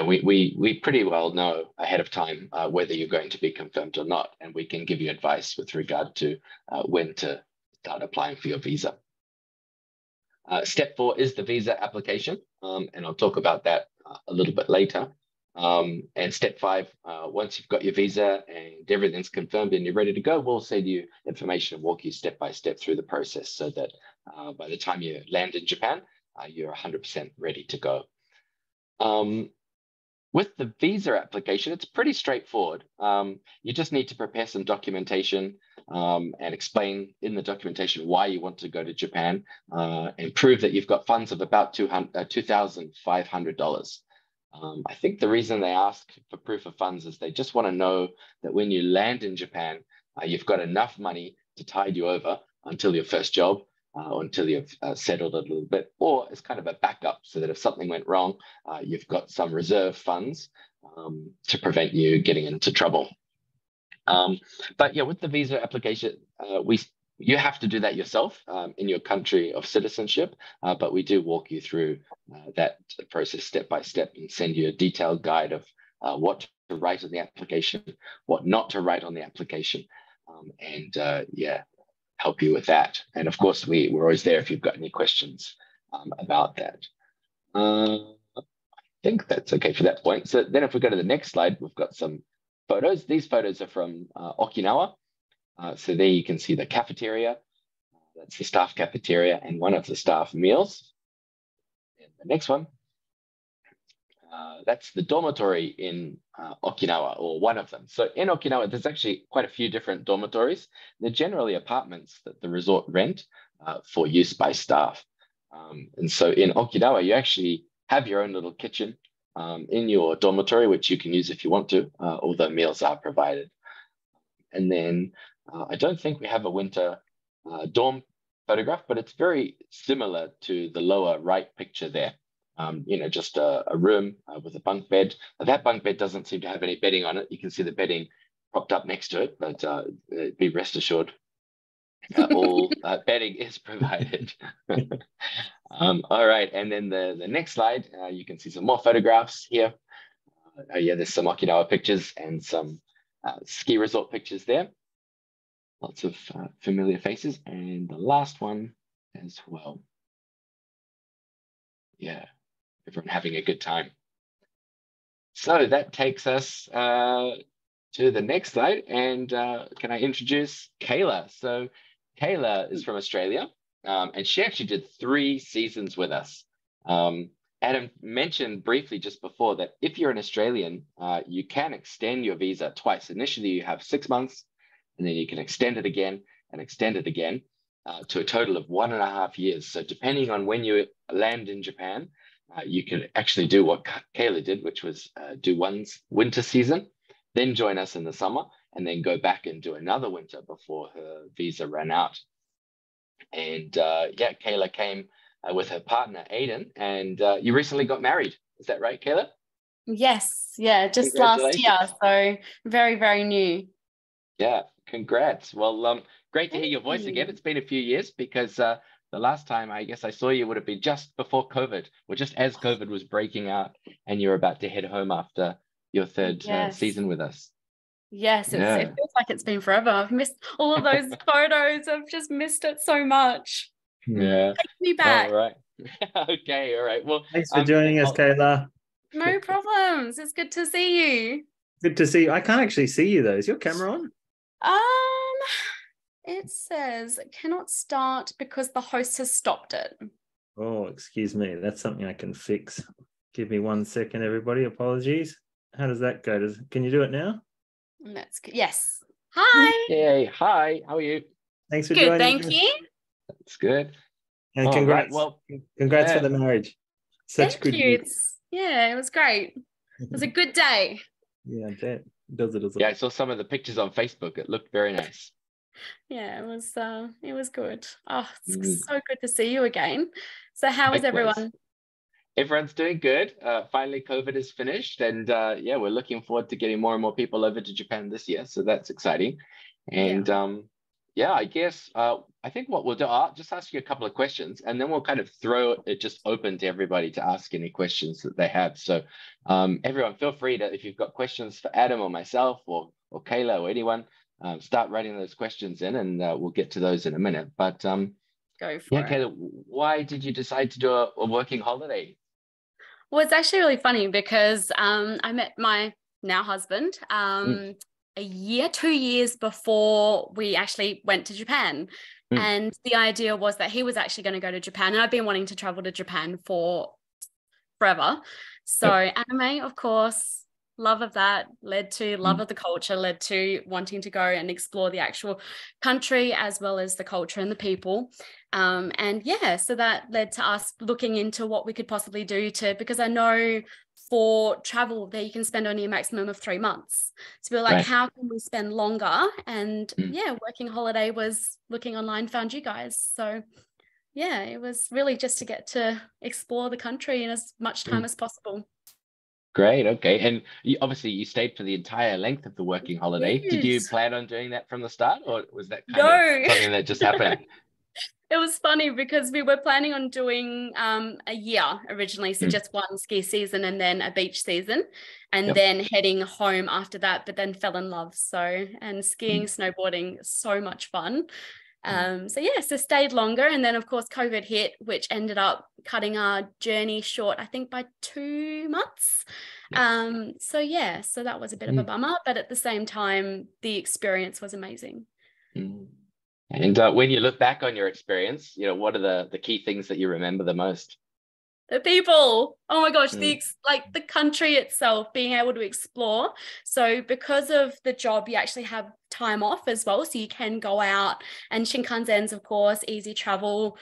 We pretty well know ahead of time whether you're going to be confirmed or not, and we can give you advice with regard to when to start applying for your visa. Step 4 is the visa application, and I'll talk about that a little bit later. And step 5, once you've got your visa and everything's confirmed and you're ready to go, we'll send you information and walk you step by step through the process so that by the time you land in Japan, you're 100% ready to go. With the visa application, it's pretty straightforward. You just need to prepare some documentation and explain in the documentation why you want to go to Japan and prove that you've got funds of about $2,500. I think the reason they ask for proof of funds is they just want to know that when you land in Japan, you've got enough money to tide you over until your first job or until you've settled a little bit, or it's kind of a backup so that if something went wrong, you've got some reserve funds to prevent you getting into trouble. But yeah, with the visa application, you have to do that yourself in your country of citizenship, but we do walk you through that process step by step and send you a detailed guide of what to write on the application, what not to write on the application. help you with that. And of course, we're always there if you've got any questions about that. I think that's okay for that point. So then if we go to the next slide, we've got some photos. These photos are from Okinawa. So there you can see the cafeteria. That's the staff cafeteria and one of the staff meals. And the next one, that's the dormitory in Okinawa, or one of them. So in Okinawa, there's actually quite a few different dormitories. They're generally apartments that the resort rent for use by staff. And so in Okinawa, you actually have your own little kitchen in your dormitory, which you can use if you want to, although meals are provided. And then I don't think we have a winter dorm photograph, but it's very similar to the lower right picture there. Just a room with a bunk bed. That bunk bed doesn't seem to have any bedding on it. You can see the bedding propped up next to it, but be rest assured, all bedding is provided. All right, and then the next slide, you can see some more photographs here. There's some Okinawa pictures and some ski resort pictures there. Lots of familiar faces, and the last one as well. Yeah, everyone having a good time. So that takes us to the next slide, and can I introduce Kayla? So Kayla is from Australia, and she actually did 3 seasons with us. Adam mentioned briefly just before that if you're an Australian, you can extend your visa twice. Initially, you have 6 months, and then you can extend it again and extend it again to a total of 1.5 years. So depending on when you land in Japan, you can actually do what Kayla did, which was do one winter season, then join us in the summer, and then go back and do another winter before her visa ran out. And Kayla came with her partner, Aiden, and you recently got married. Is that right, Kayla? Yes, yeah, just last year. So very, very new. Yeah, congrats. Well, great to hear your voice again. It's been a few years because the last time I guess I saw you would have been just before COVID, or just as COVID was breaking out and you were about to head home after your 3rd season with us. Yes, it feels like it's been forever. I've missed all of those photos. I've just missed it so much. Yeah. Take me back. All right. Okay, all right. Well, thanks for joining us, Kayla. No problems. It's good to see you. Good to see you. I can't actually see you though. Is your camera on? It says cannot start because the host has stopped it. Oh, excuse me. That's something I can fix. Give me 1 second, everybody. Apologies. How does that go? Can you do it now? That's good. Yes. Hi. Yay. Hi. How are you? Thanks for good. joining. Thank you. That's good. And congrats. Right. Well, congrats for the marriage. Thank you. It was great. It was a good day. Yeah, that does it. Yeah, I saw some of the pictures on Facebook. It looked very nice. Yeah, it was good. Oh, it's so good to see you again. So how is everyone? Everyone's doing good. Finally, COVID is finished, and we're looking forward to getting more and more people over to Japan this year. So that's exciting. And I guess I think what we'll do, I'll just ask you a couple of questions, and then we'll kind of throw it just open to everybody to ask any questions that they have. So everyone, feel free to, if you've got questions for Adam or myself or Kayla or anyone, start writing those questions in, and we'll get to those in a minute. But go for it. Kayla, why did you decide to do a working holiday? Well, it's actually really funny because I met my now husband 2 years before we actually went to Japan. And the idea was that he was actually going to go to Japan, and I've been wanting to travel to Japan for forever. So anime, of course, love of that led to love of the culture, led to wanting to go and explore the actual country as well as the culture and the people. So that led to us looking into what we could possibly do because I know for travel there you can spend only a maximum of 3 months. So we're like, how can we spend longer? And working holiday was looking online, found you guys. So it was really just to get to explore the country in as much time as possible. Great. Okay. And you stayed for the entire length of the working holiday. Yes. Did you plan on doing that from the start, or was that kind of something that just happened? It was funny because we were planning on doing a year originally. So just one ski season and then a beach season, and then heading home after that, but then fell in love. And skiing, snowboarding, so much fun. So yeah, so stayed longer, and then of course COVID hit, which ended up cutting our journey short, I think by 2 months. So yeah, so that was a bit of a bummer, but at the same time, the experience was amazing. And when you look back on your experience, you know, what are the key things that you remember the most? The people, oh my gosh, like the country itself, being able to explore. So because of the job, you actually have time off as well, so you can go out, and Shinkansen's, of course, easy travel,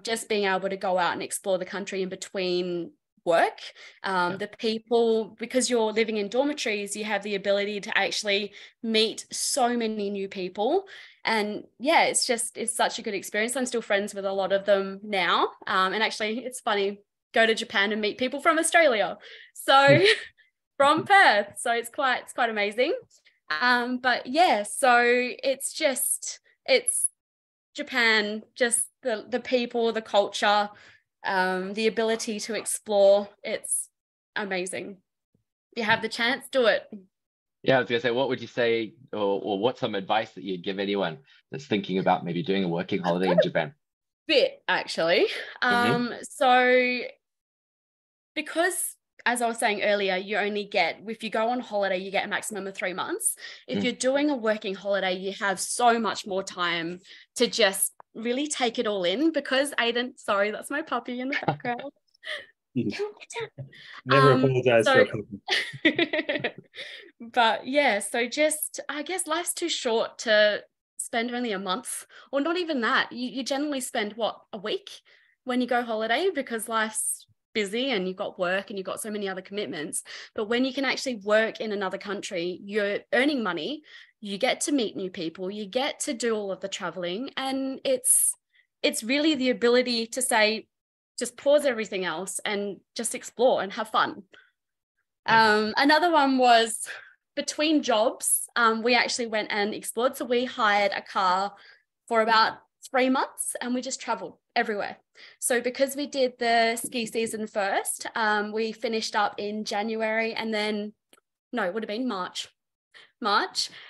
just being able to go out and explore the country in between work. The people, because you're living in dormitories, you have the ability to actually meet so many new people. And yeah, it's such a good experience. I'm still friends with a lot of them now. And actually, it's funny, go to Japan and meet people from Australia. So from Perth. So it's quite amazing. But yeah, so it's Japan, just the people, the culture, the ability to explore. It's amazing. If you have the chance, do it. Yeah, I was gonna say, what would you say, or what's some advice that you'd give anyone that's thinking about maybe doing a working holiday in Japan? Bit actually. So because, as I was saying earlier, you only get, if you go on holiday, you get a maximum of 3 months. If you're doing a working holiday, you have so much more time to just really take it all in, because Aiden, sorry, that's my puppy in the background. Never apologize for a puppy. But yeah, so just, I guess life's too short to spend only a month, or not even that. You generally spend a week when you go holiday, because life's busy and you've got work and you've got so many other commitments. But when you can actually work in another country, you're earning money, you get to meet new people, you get to do all of the traveling, and it's really the ability to say, just pause everything else and just explore and have fun. Another one was between jobs, we actually went and explored. So we hired a car for about 3 months and we just traveled everywhere. So because we did the ski season first, we finished up in January, and then, no, it would have been March.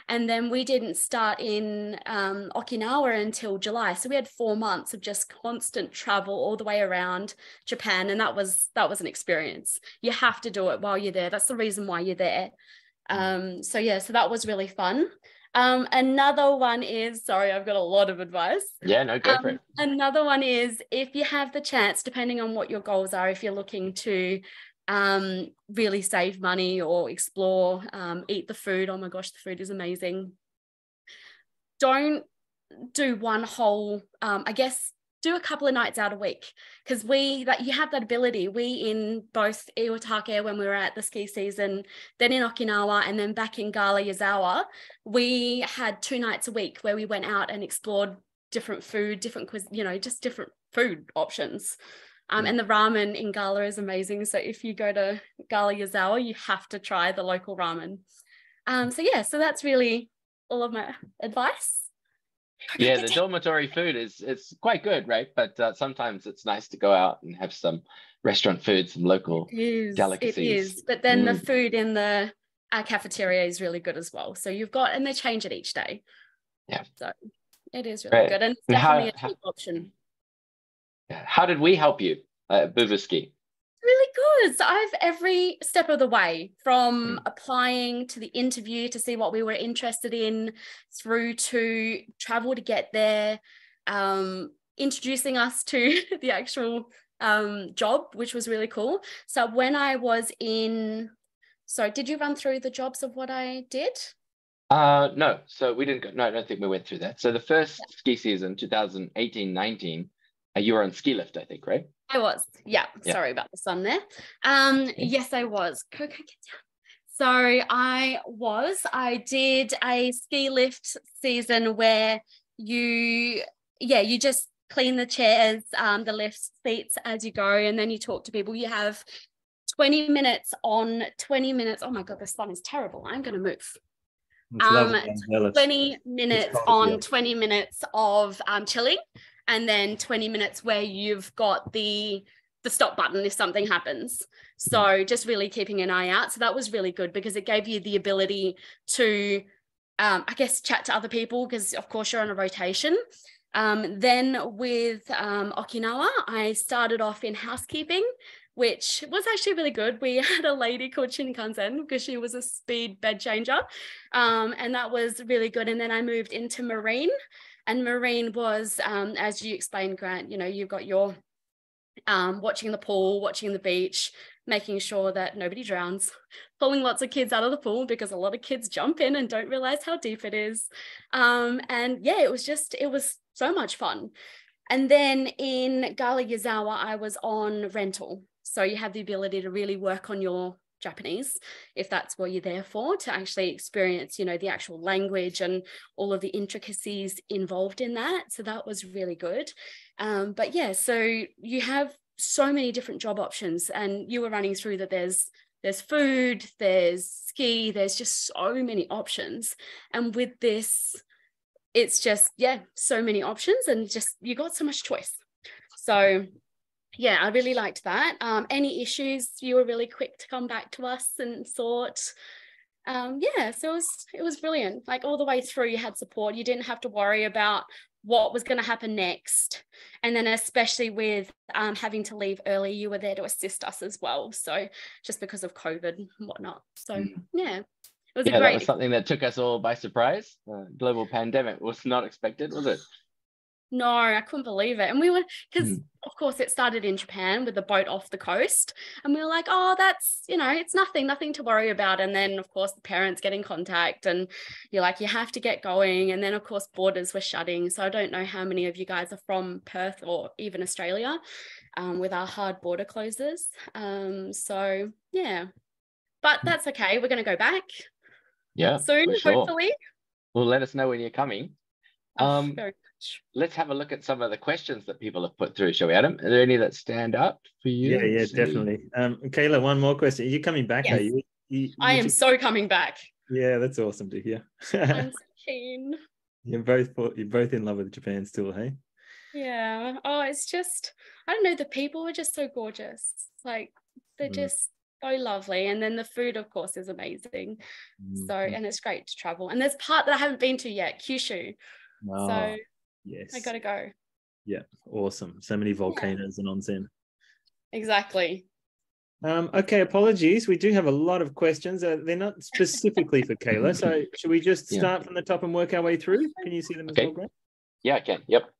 And then we didn't start in Okinawa until July. So we had 4 months of just constant travel all the way around Japan. And that was an experience. You have to do it while you're there. That's the reason why you're there. So yeah, so that was really fun. Another one is, sorry, I've got a lot of advice. Yeah, no, go for it. Another one is, if you have the chance, depending on what your goals are, if you're looking to really save money or explore, eat the food, oh my gosh, the food is amazing. Don't do one whole, I guess, do a couple of nights out a week, because you have that ability. We, in both Iwatake when we were at the ski season, then in Okinawa, and then back in Gala Yazawa, we had 2 nights a week where we went out and explored different food, different just different food options. And the ramen in Gala is amazing. So if you go to Gala Yazawa, you have to try the local ramen. So yeah, so that's really all of my advice. Yeah, the dormitory food it's quite good, right? But sometimes it's nice to go out and have some restaurant food, some local delicacies. It is, but then the food in the cafeteria is really good as well. So and they change it each day. Yeah. So it is really good, and it's definitely a cheap option. How did we help you at boobooSKI? Really good. So I've every step of the way, from applying to the interview to see what we were interested in, through to travel to get there, introducing us to the actual job, which was really cool. So when I was did you run through the jobs of what I did? No, so we didn't go. No, I don't think we went through that. So the first ski season, 2018-19, you were on ski lift, I think, right? I was, yeah. Sorry about the sun there. Yes, I was. Coco, get down. So I did a ski lift season where you just clean the chairs, the lift seats as you go, and then you talk to people. You have 20 minutes on, 20 minutes. Oh my God, the sun is terrible. I'm going to move. 20 minutes on, 20 minutes of chilling, and then 20 minutes where you've got the stop button if something happens. So just really keeping an eye out. So that was really good, because it gave you the ability to I guess, chat to other people because, of course, you're on a rotation. Then with Okinawa, I started off in housekeeping, which was actually really good. We had a lady called Shinkansen because she was a speed bed changer, and that was really good. And then I moved into marine, and marine was, as you explained, Grant, you know, you've got your watching the pool, watching the beach, making sure that nobody drowns, pulling lots of kids out of the pool because a lot of kids jump in and don't realize how deep it is. And yeah, it was so much fun. And then in Gala Yazawa, I was on rental. So you have the ability to really work on your Japanese, if that's what you're there for, to actually experience, you know, the actual language and all of the intricacies involved in that. So that was really good. But yeah, so you have so many different job options, and you were running through that there's food, there's ski, there's just so many options. And with this, it's just, yeah, so many options, and just you got so much choice. So yeah, I really liked that. Any issues, you were really quick to come back to us and sort. Yeah, so it was brilliant. Like all the way through, you had support. You didn't have to worry about what was going to happen next. And then especially with having to leave early, you were there to assist us as well. So just because of COVID and whatnot. So yeah, it was a great. That was something that took us all by surprise. Global pandemic was not expected, was it? No, I couldn't believe it. And we were, because of course it started in Japan with the boat off the coast. And we were like, oh, that's, you know, it's nothing to worry about. And then of course the parents get in contact and you're like, you have to get going. And then of course borders were shutting. So I don't know how many of you guys are from Perth or even Australia with our hard border closures. So yeah, but that's okay. We're going to go back. Yeah, soon, hopefully. Well, let us know when you're coming. Very much. Let's have a look at some of the questions that people have put through, shall we, Adam? Are there any that stand out for you? Yeah, definitely. Kayla, one more question. Are you coming back? Yes. Are you? I am so coming back. Yeah, that's awesome to hear. I'm so keen. You're both in love with Japan still, hey? Yeah. Oh, it's just, I don't know, the people are just so gorgeous. Like they're just so lovely. And then the food, of course, is amazing. So, and it's great to travel. And there's part that I haven't been to yet, Kyushu. So yes, I gotta go. Yeah, awesome. So many volcanoes and onsen. Exactly. Okay, apologies. We do have a lot of questions. They're not specifically for Kayla. So should we just start from the top and work our way through? Can you see them as well, Grant? Yeah, I can. Yep.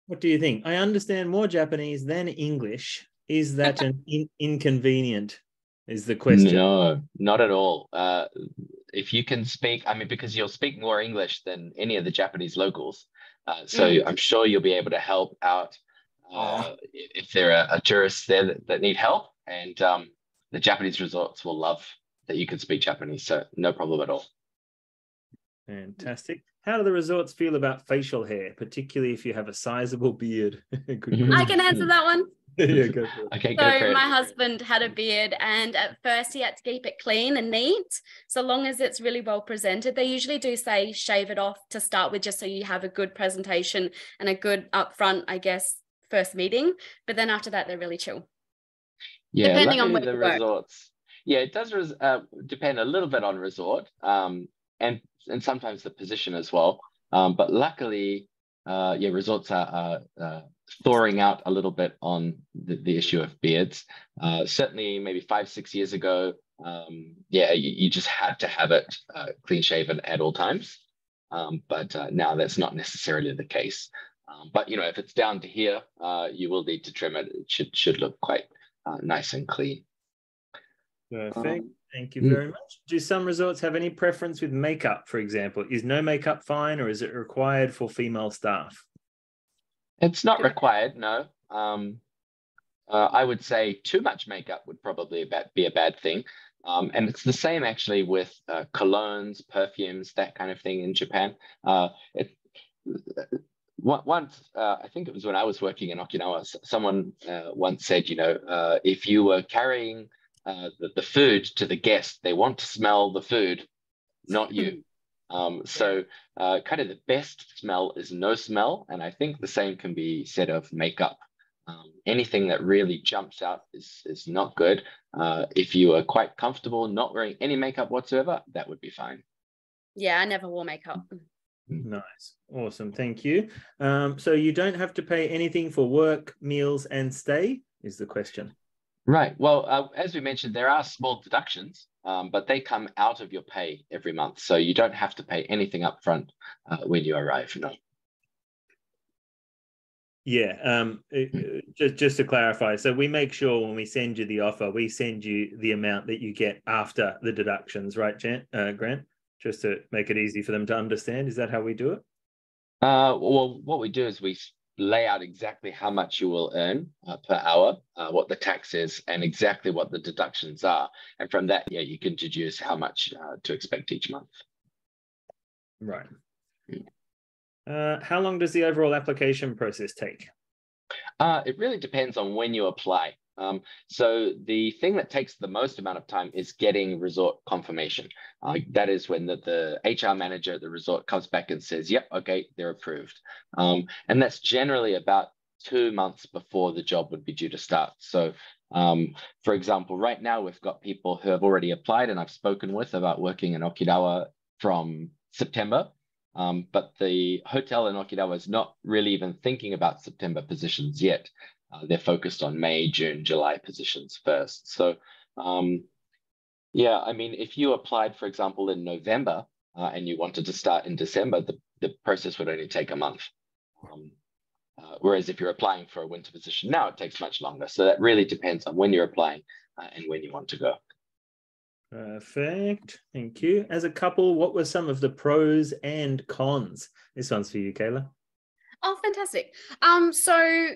What do you think? I understand more Japanese than English. Is that an inconvenient? Is the question? No, not at all. If you can speak, I mean, because you'll speak more English than any of the Japanese locals. So I'm sure you'll be able to help out if there are tourists there that need help. And the Japanese resorts will love that you can speak Japanese. So no problem at all. Fantastic. How do the resorts feel about facial hair, particularly if you have a sizable beard? I can answer that one. Yeah, go for it. Okay, so my husband had a beard, and at first he had to keep it clean and neat. So long as it's really well presented, they usually do say shave it off to start with, just so you have a good presentation and a good upfront, I guess, first meeting. But then after that, they're really chill. Yeah, depending on where the you work. resorts. Yeah, it does depend a little bit on resort and sometimes the position as well. But luckily, resorts are thawing out a little bit on the issue of beards. Certainly, maybe 5-6 years ago, you just had to have it clean shaven at all times. But now that's not necessarily the case. But if it's down to here, you will need to trim it. It should look quite nice and clean. Perfect. Thank you very much. Do some resorts have any preference with makeup, for example? Is no makeup fine, or is it required for female staff? It's not required, no. I would say too much makeup would probably be a bad thing. And it's the same actually with colognes, perfumes, that kind of thing in Japan. Once, I think it was when I was working in Okinawa, someone once said, if you were carrying the food to the guest, they want to smell the food, not you. So kind of the best smell is no smell. And I think the same can be said of makeup. Anything that really jumps out is not good. If you are quite comfortable not wearing any makeup whatsoever, that would be fine. Yeah, I never wore makeup. Nice. Awesome. Thank you. So you don't have to pay anything for work, meals, and stay, is the question. Right. Well, as we mentioned, there are small deductions, but they come out of your pay every month. So you don't have to pay anything up front when you arrive. No. Yeah, just to clarify, so we make sure when we send you the offer, we send you the amount that you get after the deductions, right, Grant? Just to make it easy for them to understand. Is that how we do it? Well, what we do is we lay out exactly how much you will earn per hour, what the tax is, and exactly what the deductions are. And from that, yeah, you can deduce how much to expect each month. Right. How long does the overall application process take? It really depends on when you apply. So the thing that takes the most amount of time is getting resort confirmation. That is when the HR manager at the resort comes back and says, yep, okay, they're approved. And that's generally about 2 months before the job would be due to start. So for example, right now we've got people who have already applied and I've spoken with about working in Okinawa from September. But the hotel in Okinawa is not really even thinking about September positions yet. They're focused on May, June, July positions first. So, yeah, I mean, if you applied, for example, in November and you wanted to start in December, the process would only take a month. Whereas if you're applying for a winter position now, it takes much longer. So that really depends on when you're applying and when you want to go. Perfect. Thank you. As a couple, what were some of the pros and cons? This one's for you, Kayla. Oh, fantastic. So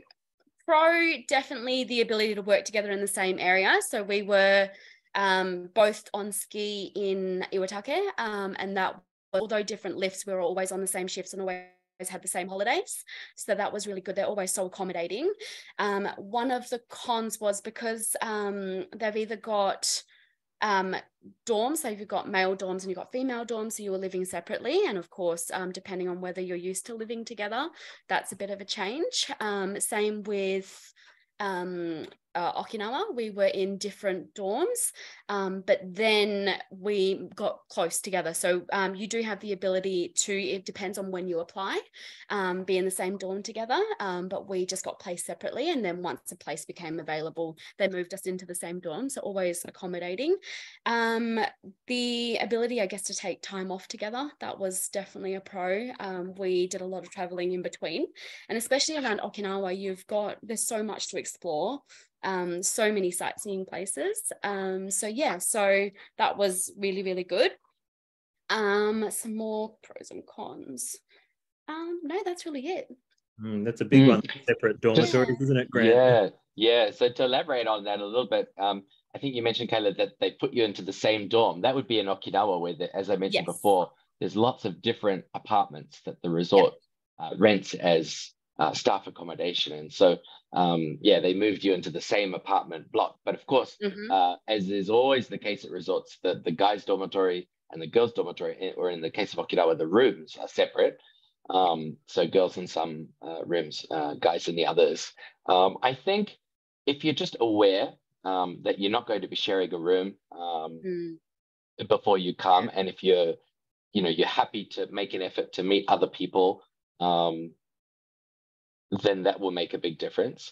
pro, definitely the ability to work together in the same area. So we were both on ski in Iwatake, and that, although different lifts, we were always on the same shifts and always had the same holidays. So that was really good. They're always so accommodating. One of the cons was because they've either got dorms, so you've got male dorms and you've got female dorms, so you were living separately, and of course depending on whether you're used to living together, that's a bit of a change. Same with Okinawa, we were in different dorms, but then we got close together. So you do have the ability to, it depends on when you apply, be in the same dorm together, but we just got placed separately, and then once a place became available, they moved us into the same dorm, so always accommodating. The ability, I guess, to take time off together, that was definitely a pro. We did a lot of traveling in between, and especially around Okinawa, there's so much to explore. So many sightseeing places. So yeah, so that was really, really good. Some more pros and cons. No, that's really it. That's a big one. Separate dormitories, isn't it, Grant? Yeah. So to elaborate on that a little bit, I think you mentioned, Kayla, that they put you into the same dorm. That would be in Okinawa, where, as I mentioned before, there's lots of different apartments that the resort rents as staff accommodation. And so, they moved you into the same apartment block. But of course, as is always the case at resorts, the guys' dormitory and the girls' dormitory, or in the case of Okinawa, the rooms are separate. So girls in some rooms, guys in the others. I think if you're just aware that you're not going to be sharing a room before you come, and if you're happy to make an effort to meet other people, then that will make a big difference.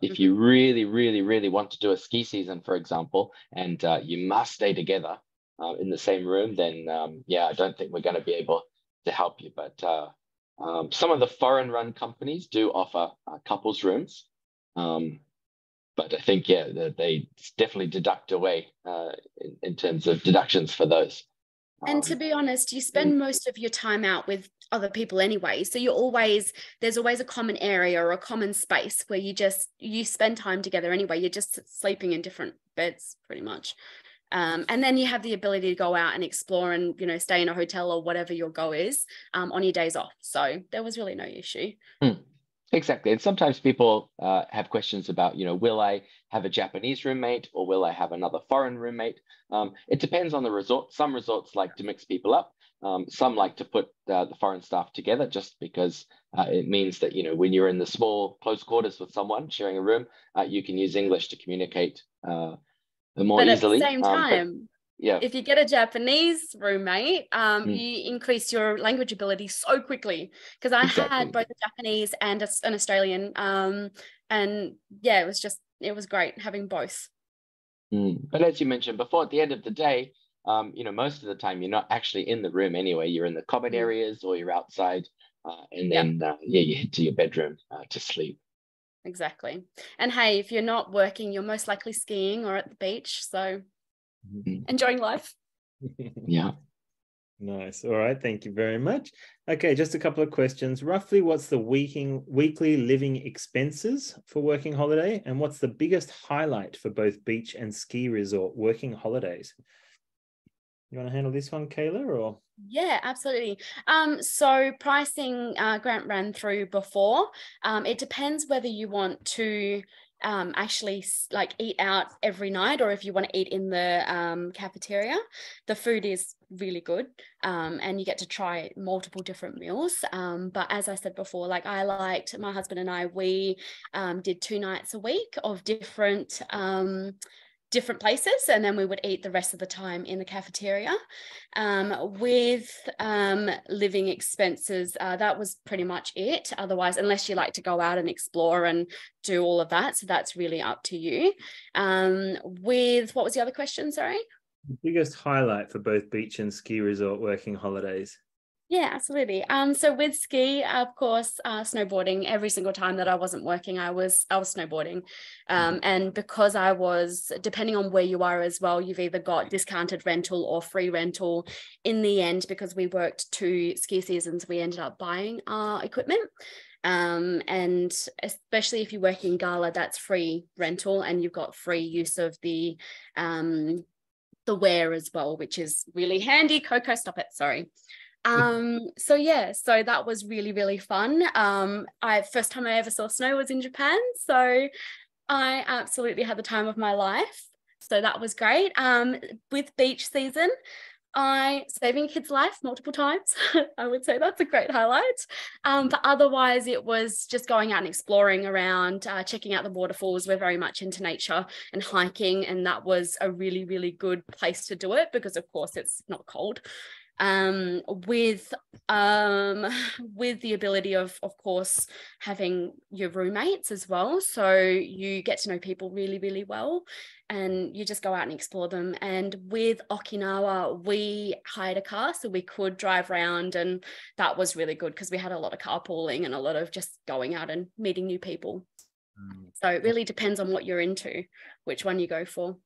If you really, really, really want to do a ski season, for example, and you must stay together in the same room, then I don't think we're going to be able to help you. But some of the foreign-run companies do offer couples rooms. But I think, they definitely deduct away in terms of deductions for those. And to be honest, you spend most of your time out with other people anyway. So there's always a common area or a common space where you spend time together anyway. You're just sleeping in different beds pretty much. And then you have the ability to go out and explore and, stay in a hotel or whatever your go is on your days off. So there was really no issue. Exactly. And sometimes people have questions about, will I have a Japanese roommate or will I have another foreign roommate? It depends on the resort. Some resorts like to mix people up. Some like to put the foreign staff together just because it means that, when you're in the small close quarters with someone sharing a room, you can use English to communicate more easily. At the same time, Yeah. If you get a Japanese roommate, you increase your language ability so quickly, because I had both a Japanese and an Australian, and yeah, it was great having both. But as you mentioned before, at the end of the day, most of the time you're not actually in the room anyway. You're in the common areas or you're outside, and then you head to your bedroom to sleep. Exactly. And hey, if you're not working, you're most likely skiing or at the beach, so enjoying life. Yeah. Nice. All right. Thank you very much. Okay, just a couple of questions. Roughly, what's the weekly living expenses for working holiday? And what's the biggest highlight for both beach and ski resort working holidays? You want to handle this one, Kayla, or? Yeah, absolutely. So pricing, Grant ran through before. It depends whether you want to actually like eat out every night, or if you want to eat in the cafeteria. The food is really good, and you get to try multiple different meals. But as I said before, like my husband and I, we did 2 nights a week of different places, and then we would eat the rest of the time in the cafeteria. With living expenses, that was pretty much it. Otherwise, unless you like to go out and explore and do all of that, so that's really up to you. With what was the other question, sorry? The biggest highlight for both beach and ski resort working holidays? Yeah, absolutely. So with ski, of course, snowboarding. Every single time that I wasn't working, I was snowboarding. And because I was, depending on where you are as well, you've either got discounted rental or free rental. In the end, because we worked 2 ski seasons, we ended up buying equipment. And especially if you work in Gala, that's free rental, and you've got free use of the wear as well, which is really handy. Coco, stop it. Sorry. So that was really, really fun. First time I ever saw snow was in Japan, so I absolutely had the time of my life. So that was great. With beach season, saving a kid's life multiple times. I would say that's a great highlight. But otherwise, it was just going out and exploring around, checking out the waterfalls. We're very much into nature and hiking, and that was a really, really good place to do it because, of course, it's not cold. With the ability of course having your roommates as well, so you get to know people really, really well, and you just go out and explore them. And with Okinawa, we hired a car so we could drive around, and that was really good because we had a lot of carpooling and a lot of just going out and meeting new people. So it really depends on what you're into, which one you go for.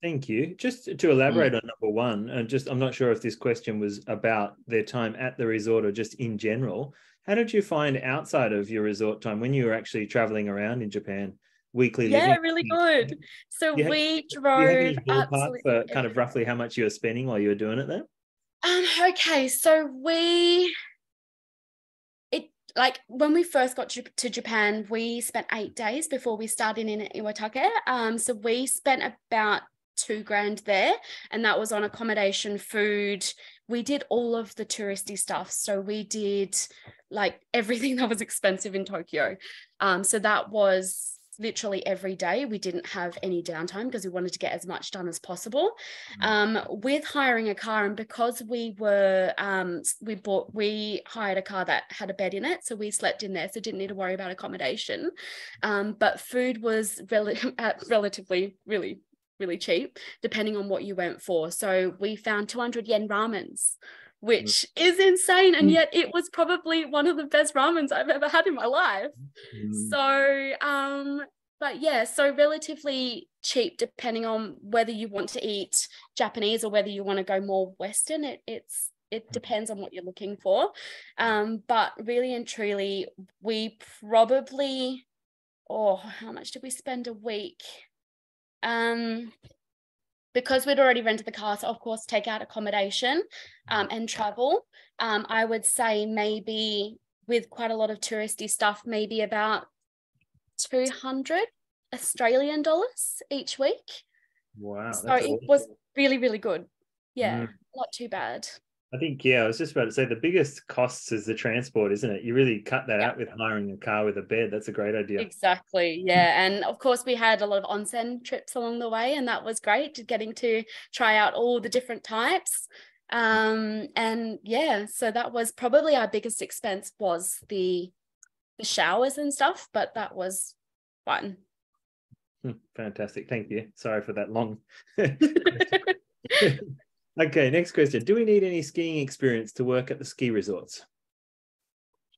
Thank you. Just to elaborate on number one, and I'm not sure if this question was about their time at the resort or just in general. How did you find outside of your resort time when you were actually traveling around in Japan, weekly living? Yeah, really good. So we drove. Do you have any ballpark for kind of roughly how much you were spending while you were doing it there? Okay, so when we first got to Japan, we spent 8 days before we started in Iwatake. So we spent about $2,000 there, and that was on accommodation, food. We did all of the touristy stuff, so we did like everything that was expensive in Tokyo. So that was literally every day. We didn't have any downtime because we wanted to get as much done as possible. With hiring a car, and because we hired a car that had a bed in it, so we slept in there, so didn't need to worry about accommodation. But food was relatively really, really cheap depending on what you went for. So we found 200 yen ramens, which is insane, and yet it was probably one of the best ramens I've ever had in my life. So but yeah, so relatively cheap depending on whether you want to eat Japanese or whether you want to go more Western. It depends on what you're looking for. But really and truly, we probably, how much did we spend a week? Because we'd already rented the car, so of course take out accommodation and travel. I would say maybe with quite a lot of touristy stuff, maybe about 200 Australian dollars each week. Wow. So it was really, really good. Yeah, not too bad. I think, yeah, I was just about to say the biggest costs is the transport, isn't it? You really cut that out with hiring a car with a bed. That's a great idea. Exactly. Yeah. And of course, we had a lot of onsen trips along the way, and that was great, getting to try out all the different types. And yeah, so that was probably our biggest expense, was the showers and stuff, but that was fun. Fantastic. Thank you. Sorry for that long. Okay, next question. Do we need any skiing experience to work at the ski resorts?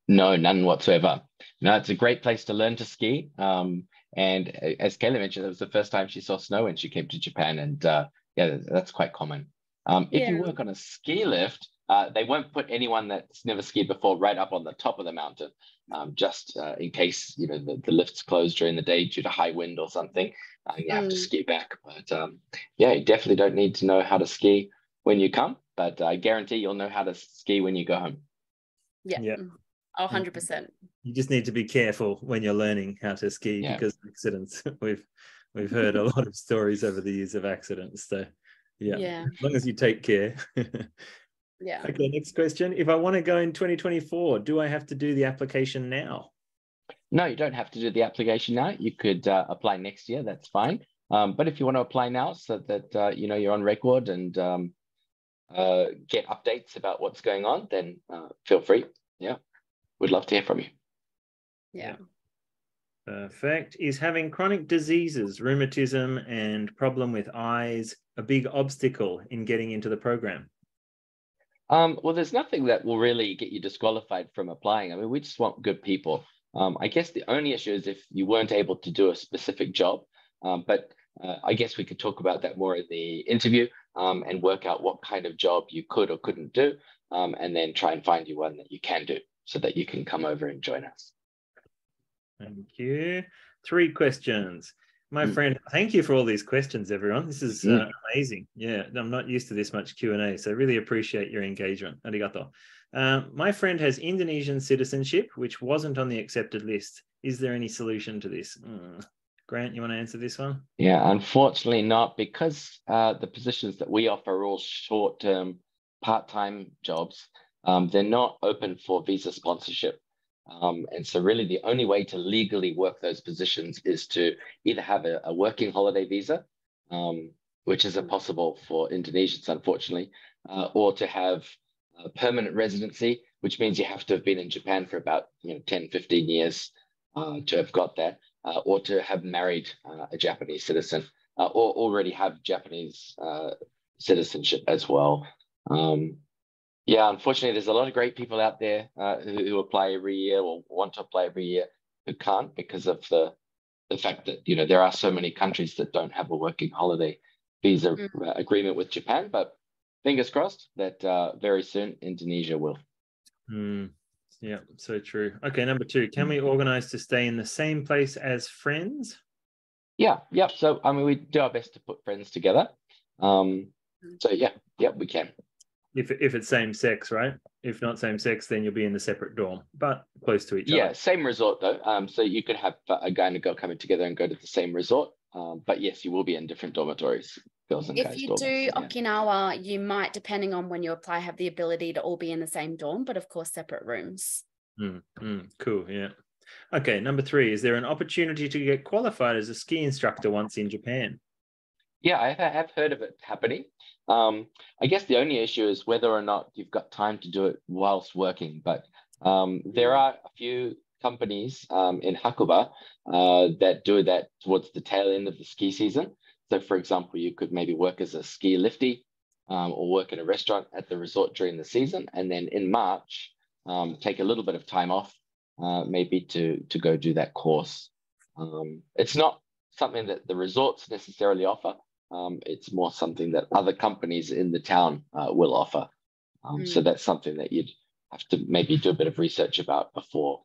No, none whatsoever. No, it's a great place to learn to ski. And as Kayla mentioned, it was the first time she saw snow when she came to Japan. And yeah, that's quite common. If you work on a ski lift, they won't put anyone that's never skied before right up on the top of the mountain, just in case, you know, the lift's closed during the day due to high wind or something. You have to ski back. But yeah, you definitely don't need to know how to ski when you come, but I guarantee you'll know how to ski when you go home. Yeah. 100%. You just need to be careful when you're learning how to ski because of accidents. We've heard a lot of stories over the years of accidents. So yeah. As long as you take care. Yeah. Okay, next question. If I want to go in 2024, do I have to do the application now? No, you don't have to do the application now. You could apply next year. That's fine. But if you want to apply now so that you know you're on record and get updates about what's going on, then feel free. Yeah, we'd love to hear from you. Yeah. Perfect. Is having chronic diseases, rheumatism and problem with eyes a big obstacle in getting into the program? Well, there's nothing that will really get you disqualified from applying. I mean, we just want good people. I guess the only issue is if you weren't able to do a specific job, but I guess we could talk about that more in the interview and work out what kind of job you could or couldn't do, and then try and find you one that you can do so that you can come over and join us. Thank you. 3 questions. My friend, thank you for all these questions, everyone. This is amazing. Yeah, I'm not used to this much Q&A, so really appreciate your engagement. Arigato. My friend has Indonesian citizenship, which wasn't on the accepted list. Is there any solution to this? Grant, you want to answer this one? Yeah, unfortunately not, because the positions that we offer are all short-term, part-time jobs. They're not open for visa sponsorship. And so really the only way to legally work those positions is to either have a working holiday visa, which isn't possible for Indonesians, unfortunately, or to have a permanent residency, which means you have to have been in Japan for about 10, 15 years to have got that, or to have married a Japanese citizen, or already have Japanese citizenship as well. Yeah, unfortunately, there's a lot of great people out there who apply every year or want to apply every year who can't because of the fact that there are so many countries that don't have a working holiday visa agreement with Japan. But fingers crossed that very soon Indonesia will. Yeah, so true. Okay, number 2, can we organize to stay in the same place as friends? Yeah. So I mean, we do our best to put friends together. So yeah, we can. If it's same sex, right? If not same sex, then you'll be in a separate dorm, but close to each other. Yeah, same resort though. So you could have a guy and a girl coming together and go to the same resort. But yes, you will be in different dormitories, girls and guys. If you do Okinawa, you might, depending on when you apply, have the ability to all be in the same dorm, but of course separate rooms. Cool, yeah. Okay, number 3, is there an opportunity to get qualified as a ski instructor once in Japan? Yeah, I have heard of it happening. I guess the only issue is whether or not you've got time to do it whilst working. But there are a few companies in Hakuba that do that towards the tail end of the ski season. So, for example, you could maybe work as a ski lifty or work in a restaurant at the resort during the season. And then in March, take a little bit of time off, maybe to go do that course. It's not something that the resorts necessarily offer. It's more something that other companies in the town will offer. So that's something that you'd have to maybe do a bit of research about before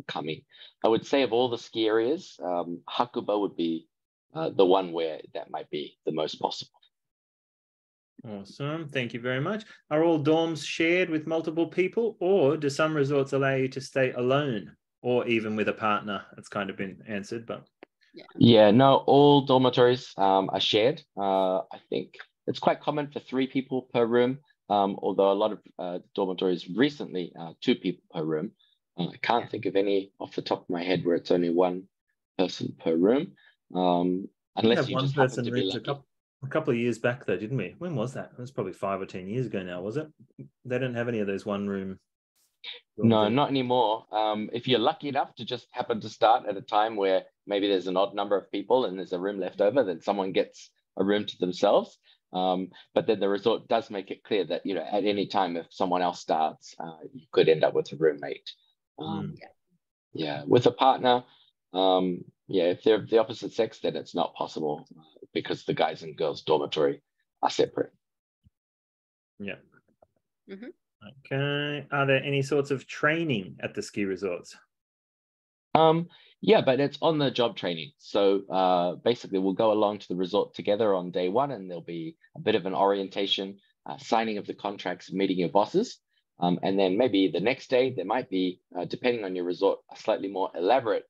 coming. I would say of all the ski areas, Hakuba would be the one where that might be the most possible. Awesome. Thank you very much. Are all dorms shared with multiple people, or do some resorts allow you to stay alone or even with a partner? It's kind of been answered, but... Yeah, no, all dormitories are shared. I think it's quite common for 3 people per room. although a lot of dormitories recently 2 people per room. I can't think of any off the top of my head where it's only 1 person per room, unless you just happen to be lucky. A couple of years back, though, didn't we? When was that? It was probably 5 or 10 years ago now, was it? They don't have any of those 1-room. No, not anymore. If you're lucky enough to just happen to start at a time where maybe there's an odd number of people and there's a room left over, then someone gets a room to themselves. But then the resort does make it clear that, at any time, if someone else starts, you could end up with a roommate. Yeah, with a partner, if they're the opposite sex, then it's not possible because the guys and girls dormitory are separate. Yeah. Okay. Are there any sorts of training at the ski resorts? Yeah, but it's on the job training. So basically, we'll go along to the resort together on day 1, and there'll be a bit of an orientation, signing of the contracts, meeting your bosses. And then maybe the next day, there might be, depending on your resort, a slightly more elaborate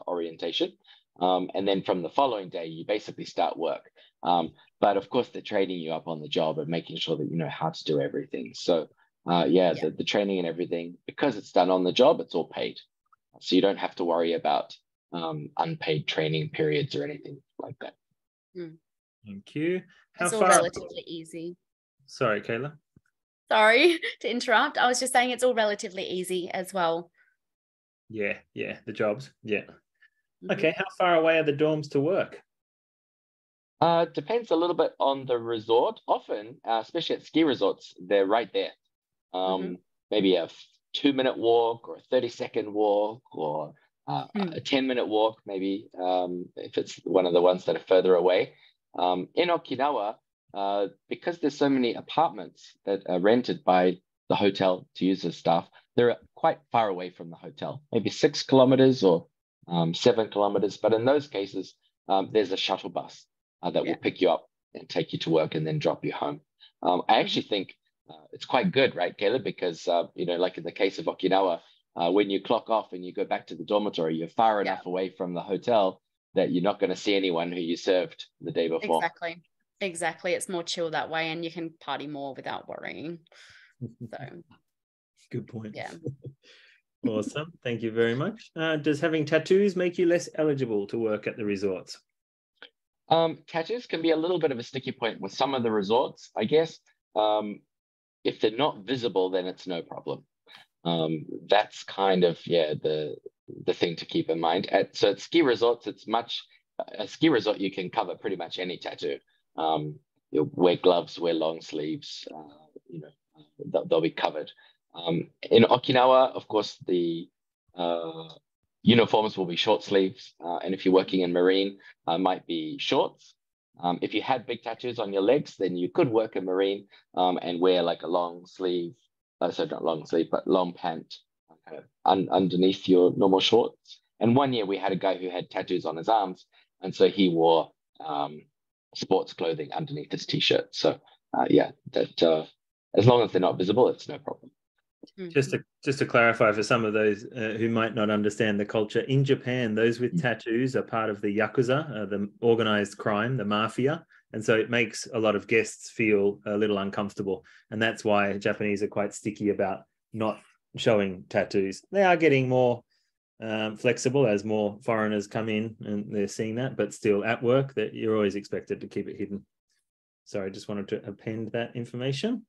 orientation. And then from the following day, you basically start work. But of course, they're training you up on the job and making sure that you know how to do everything. So the training and everything, because it's done on the job, it's all paid. So you don't have to worry about unpaid training periods or anything like that. Thank you. It's all relatively easy. Sorry, Kayla. Sorry to interrupt. I was just saying it's all relatively easy as well. Yeah, the jobs. Yeah. Okay, how far away are the dorms to work? Depends a little bit on the resort. Often, especially at ski resorts, they're right there. Maybe a 2-minute walk or a 30-second walk or a 10-minute walk, maybe, if it's one of the ones that are further away. In Okinawa, because there's so many apartments that are rented by the hotel to use as staff, they're quite far away from the hotel, maybe 6 kilometers or 7 kilometers. But in those cases, there's a shuttle bus that will pick you up and take you to work and then drop you home. I actually think it's quite good, right, Caleb? Because, like in the case of Okinawa, when you clock off and you go back to the dormitory, you're far enough away from the hotel that you're not going to see anyone who you served the day before. Exactly. It's more chill that way, and you can party more without worrying. So, good point. Yeah. Awesome. Thank you very much. Does having tattoos make you less eligible to work at the resorts? Tattoos can be a little bit of a sticky point with some of the resorts, I guess. If they're not visible, then it's no problem. That's kind of, the thing to keep in mind. So at ski resorts, a ski resort, you can cover pretty much any tattoo. You'll wear gloves, wear long sleeves, they'll be covered. In Okinawa, of course, the uniforms will be short sleeves. And if you're working in marine, might be shorts. If you had big tattoos on your legs, then you could work in marine and wear like a long sleeve, not long sleeve, but long pant underneath your normal shorts. And one year we had a guy who had tattoos on his arms, and so he wore sports clothing underneath his t-shirt. So as long as they're not visible, it's no problem. Just to clarify for some of those who might not understand the culture, in Japan, those with tattoos are part of the Yakuza, the organized crime, the mafia. And so it makes a lot of guests feel a little uncomfortable. And that's why Japanese are quite sticky about not showing tattoos. They are getting more flexible as more foreigners come in and they're seeing that, but still at work that you're always expected to keep it hidden. Sorry, I just wanted to append that information.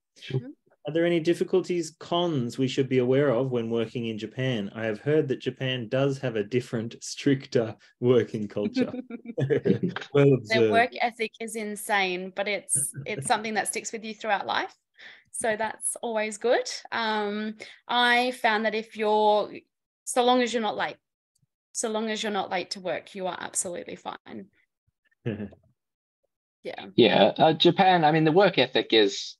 Are there any difficulties, cons we should be aware of when working in Japan? I have heard that Japan does have a different, stricter working culture. Well observed. Their work ethic is insane, but it's something that sticks with you throughout life. So that's always good. I found that so long as you're not late to work, you are absolutely fine. Japan, I mean, the work ethic is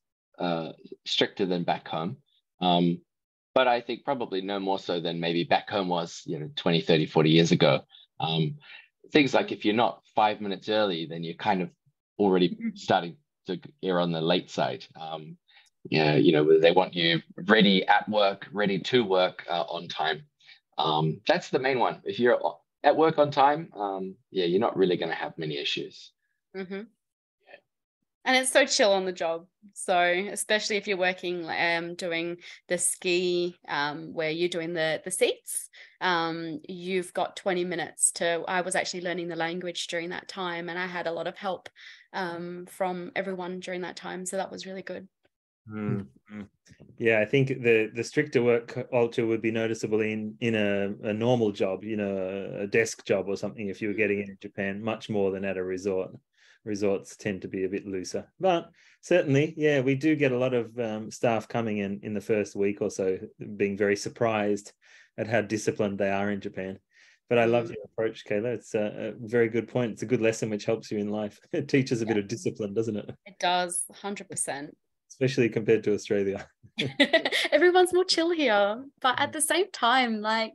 stricter than back home, but I think probably no more so than maybe back home was 20, 30, 40 years ago. Things like if you're not 5 minutes early, then you're kind of already starting to err on the late side. They want you ready at work, ready to work on time. That's the main one. If you're at work on time, you're not really going to have many issues. And it's so chill on the job. So especially if you're working, doing the ski, where you're doing the seats, you've got 20 minutes to, I was actually learning the language during that time, and I had a lot of help from everyone during that time. So that was really good. Mm-hmm. Yeah, I think the stricter work culture would be noticeable in a normal job, you know, a desk job or something, if you were getting it in Japan, much more than at a resort. Resorts tend to be a bit looser, but certainly, yeah, we do get a lot of staff coming in the first week or so, being very surprised at how disciplined they are in Japan. But I love your approach, Kayla. It's a very good point. It's a good lesson which helps you in life. It teaches a bit of discipline, doesn't it? It does, 100%. Especially compared to Australia. Everyone's more chill here, but at the same time, like,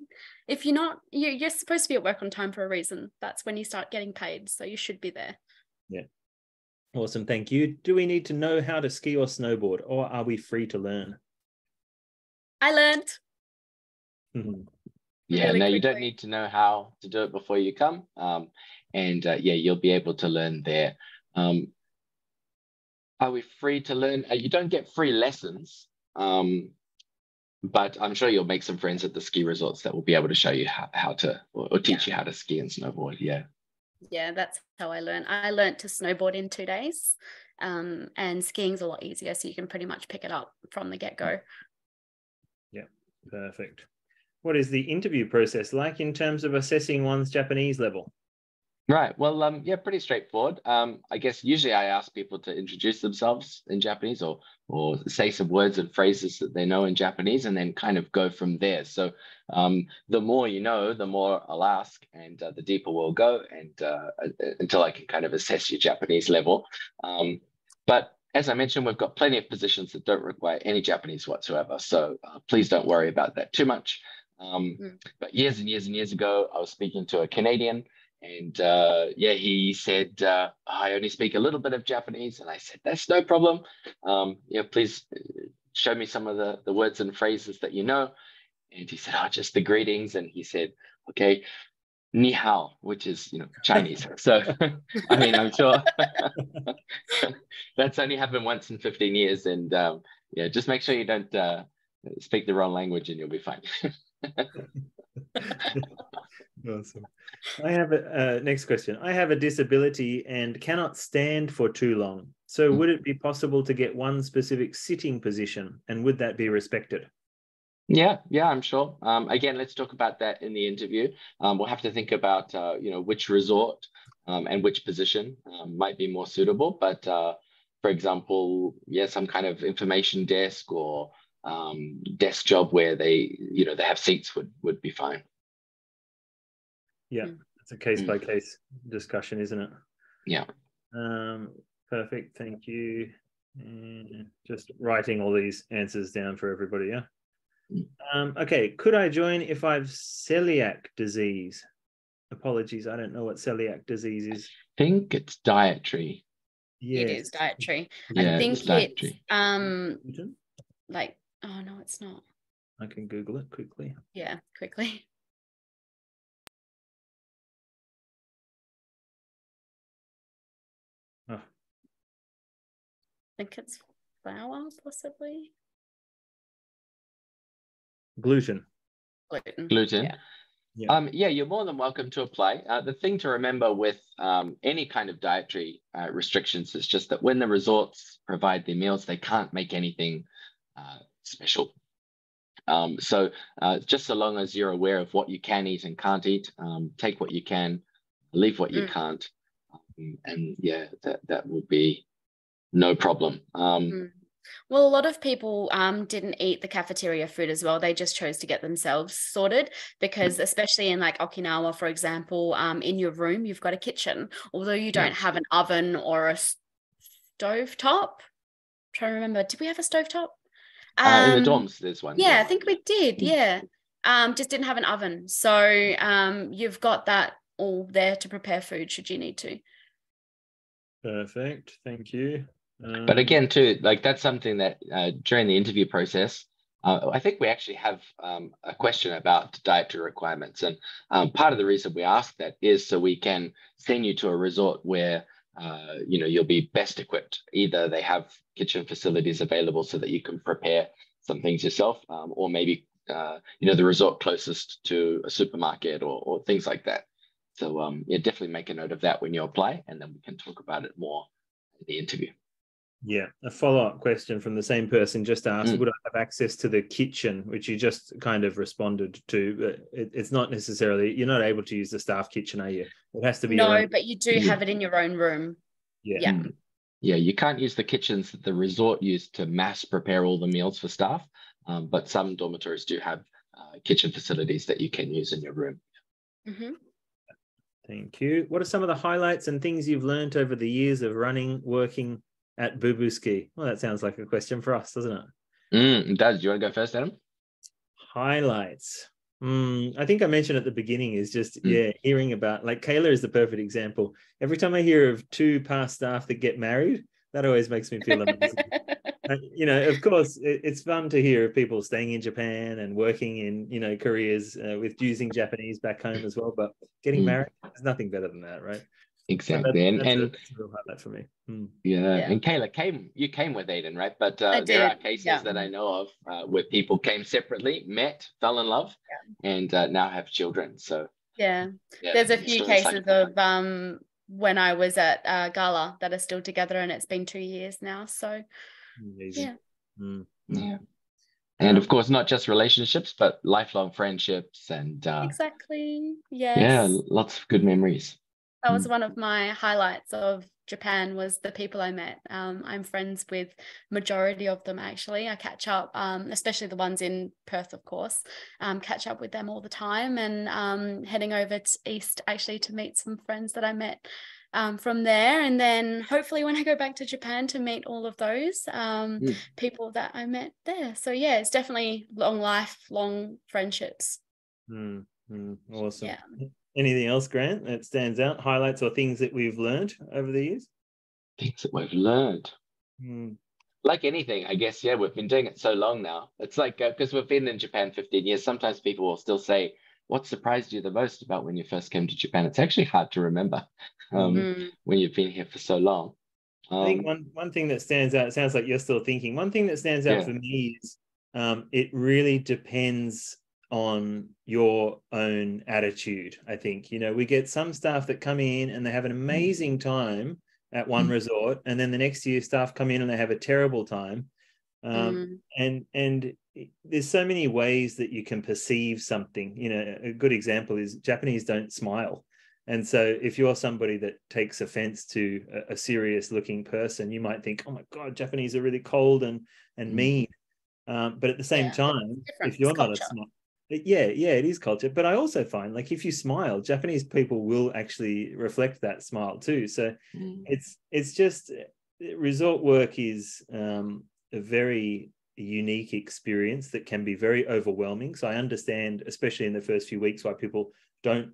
if you're not, you're supposed to be at work on time for a reason. That's when you start getting paid, so you should be there. Yeah. Awesome. Thank you. Do we need to know how to ski or snowboard, or are we free to learn? I learned. Yeah, really no, you quickly. don't need to know how to do it before you come. Yeah, you'll be able to learn there. Are we free to learn? You don't get free lessons, but I'm sure you'll make some friends at the ski resorts that will be able to show you how to, or teach you how to ski and snowboard. Yeah. Yeah, that's how I learned. I learned to snowboard in 2 days, and skiing's a lot easier, so you can pretty much pick it up from the get-go. Yeah, perfect. What is the interview process like in terms of assessing one's Japanese level? Right. Well, yeah, pretty straightforward. I guess usually I ask people to introduce themselves in Japanese, or say some words and phrases that they know in Japanese, and then kind of go from there. So the more you know, the more I'll ask, and the deeper we'll go, and until I can kind of assess your Japanese level. But as I mentioned, we've got plenty of positions that don't require any Japanese whatsoever. So please don't worry about that too much. But years and years and years ago, I was speaking to a Canadian. And yeah, he said, I only speak a little bit of Japanese. And I said, that's no problem. Yeah, please show me some of the words and phrases that you know. And he said, oh, just the greetings. And he said, okay, ni hao, which is, Chinese. So, I mean, I'm sure that's only happened once in 15 years. And yeah, just make sure you don't speak the wrong language and you'll be fine. Awesome. I have a next question. I have a disability and cannot stand for too long. So would it be possible to get one specific sitting position, and would that be respected? Yeah, I'm sure. Again, let's talk about that in the interview. We'll have to think about, which resort and which position might be more suitable. But for example, yeah, some kind of information desk or desk job where they have seats would be fine. Yeah, it's a case-by-case discussion, isn't it? Yeah. Perfect, thank you. Just writing all these answers down for everybody, yeah? Okay, could I join if I've celiac disease? Apologies, I don't know what celiac disease is. I think it's dietary. Yes. It is dietary. Yeah, I think it's dietary. Like, oh no, it's not. I can Google it quickly. Yeah, quickly. Oh. I think it's flour, possibly. Gluten. Gluten. Yeah. Yeah, you're more than welcome to apply. The thing to remember with any kind of dietary restrictions is just that when the resorts provide their meals, they can't make anything special. So just so long as you're aware of what you can eat and can't eat, take what you can, leave what you can't. And yeah, that will be no problem. Well, a lot of people didn't eat the cafeteria food as well. They just chose to get themselves sorted, because especially in like Okinawa, for example, in your room, you've got a kitchen, although you don't have an oven or a stove top. I'm trying to remember, did we have a stove top? In the dorms, there's one. Yeah, I think we did. Yeah. Just didn't have an oven. So you've got that all there to prepare food should you need to. Perfect. Thank you. But again, too, like that's something that during the interview process, I think we actually have a question about dietary requirements. And part of the reason we ask that is so we can send you to a resort where you'll be best equipped. Either they have kitchen facilities available so that you can prepare some things yourself, or maybe the resort closest to a supermarket or things like that. So definitely make a note of that when you apply, and then we can talk about it more in the interview. Yeah, a follow-up question from the same person just asked, would I have access to the kitchen, which you just kind of responded to, but it's not necessarily, you're not able to use the staff kitchen, are you? It has to be No, but you do have it in your own room. Yeah. Yeah, you can't use the kitchens that the resort used to mass prepare all the meals for staff, but some dormitories do have kitchen facilities that you can use in your room. Thank you. What are some of the highlights and things you've learned over the years of working at boobooSKI? Well, that sounds like a question for us, doesn't it? It does. Do you want to go first, Adam? Highlights. I think I mentioned at the beginning is just, hearing about, like, Kayla is the perfect example. Every time I hear of 2 past staff that get married, that always makes me feel amazing. Of course, it's fun to hear of people staying in Japan and working in, careers with using Japanese back home as well. But getting married, there's nothing better than that, right? Exactly. So that's a real highlight for me. Yeah. And Kayla you came with Aiden, right? But there are cases that I know of where people came separately, met, fell in love, and now have children. So there's a few cases of when I was at Gala that are still together, and it's been 2 years now. So amazing. And of course, not just relationships, but lifelong friendships and exactly. Yes. Lots of good memories. That was one of my highlights of Japan, was the people I met. I'm friends with majority of them, actually. I catch up, especially the ones in Perth, of course, catch up with them all the time, and heading over to East actually to meet some friends that I met from there. And then hopefully when I go back to Japan to meet all of those people that I met there. So yeah, it's definitely long friendships. Awesome. Yeah. Anything else, Grant, that stands out? Highlights or things that we've learned over the years? Things that we've learned. Like anything, I guess, we've been doing it so long now. It's like, because we've been in Japan 15 years, sometimes people will still say, what surprised you the most about when you first came to Japan? It's actually hard to remember when you've been here for so long. I think one thing that stands out, it sounds like you're still thinking, one thing that stands out for me is it really depends on your own attitude. I think, we get some staff that come in and they have an amazing time at one resort, and then the next year staff come in and they have a terrible time. And there's so many ways that you can perceive something. A good example is Japanese don't smile. And so if you're somebody that takes offense to a serious looking person, you might think, oh my God, Japanese are really cold and mean. But at the same time, if you're not a smart, it is culture. But I also find, like, if you smile, Japanese people will actually reflect that smile too. So it's just, resort work is a very unique experience that can be very overwhelming. So I understand, especially in the first few weeks, why people don't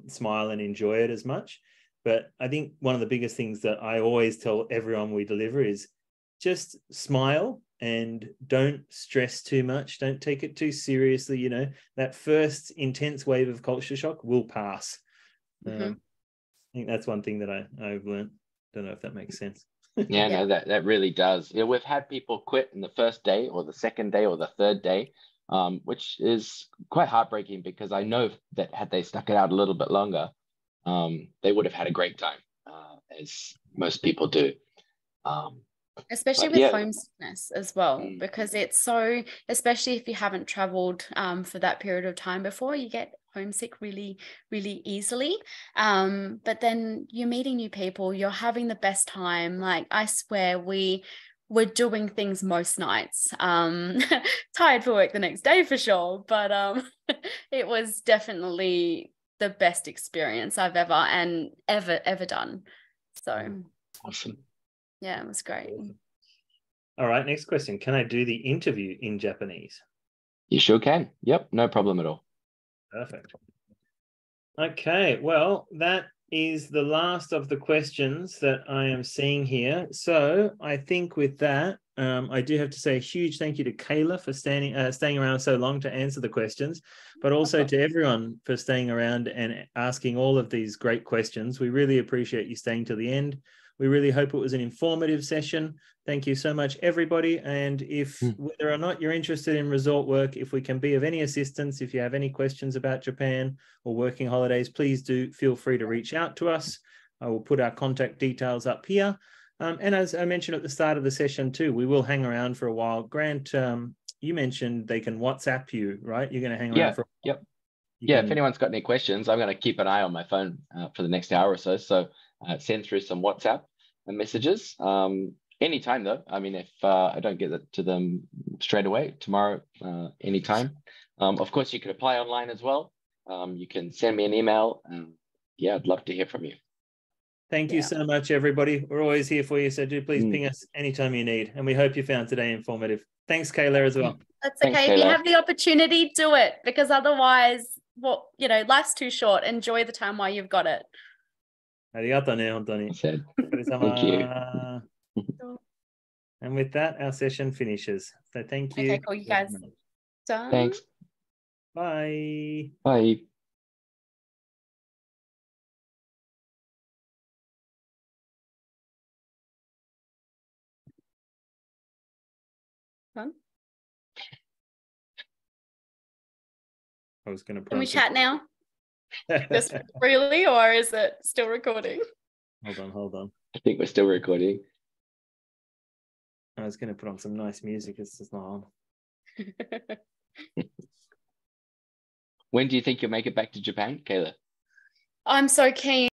smile and enjoy it as much. But I think one of the biggest things that I always tell everyone we deliver is just smile and don't stress too much. Don't take it too seriously. That first intense wave of culture shock will pass. I think that's one thing that I've learned. Don't know if that makes sense. No, that really does. We've had people quit in the first day or the second day or the third day, which is quite heartbreaking, because I know that had they stuck it out a little bit longer, they would have had a great time, as most people do. Especially with homesickness as well, because it's so, especially if you haven't traveled for that period of time before, you get homesick really, really easily. But then you're meeting new people, you're having the best time. Like, I swear we're doing things most nights. Tired for work the next day for sure, but it was definitely the best experience I've ever done. So awesome. Yeah, it was great. All right, next question. Can I do the interview in Japanese? You sure can. Yep, no problem at all. Perfect. Okay, well, that is the last of the questions that I am seeing here. So I think with that, I do have to say a huge thank you to Kayla for staying around so long to answer the questions, but also to everyone for staying around and asking all of these great questions. We really appreciate you staying to the end. We really hope it was an informative session. Thank you so much, everybody. And if whether or not you're interested in resort work, if we can be of any assistance, if you have any questions about Japan or working holidays, please do feel free to reach out to us. I will put our contact details up here. And as I mentioned at the start of the session too, we will hang around for a while. Grant, you mentioned they can WhatsApp you, right? You're going to hang around for a while. Yep. Yeah, if anyone's got any questions, I'm going to keep an eye on my phone for the next hour or so. So send through some WhatsApp messages. Anytime though. I mean, if I don't get to them straight away, tomorrow, anytime. Of course, you can apply online as well. You can send me an email. Yeah, I'd love to hear from you. Thank you so much, everybody. We're always here for you. So do please ping us anytime you need. And we hope you found today informative. Thanks, Kayla, as well. That's okay. Thanks, if you Kayla. have the opportunity, do it, because otherwise, well, you know, life's too short. Enjoy the time while you've got it. Arigato ne, hontoni. Said. Thank you. And with that, our session finishes. So thank you. Okay, cool. You guys done? Thanks. Bye. Bye. Done? I was going to. Can we chat now? Just freely, or is it still recording? Hold on. I think we're still recording. I was going to put on some nice music. It's just not on. When do you think you'll make it back to Japan, Kayla? I'm so keen.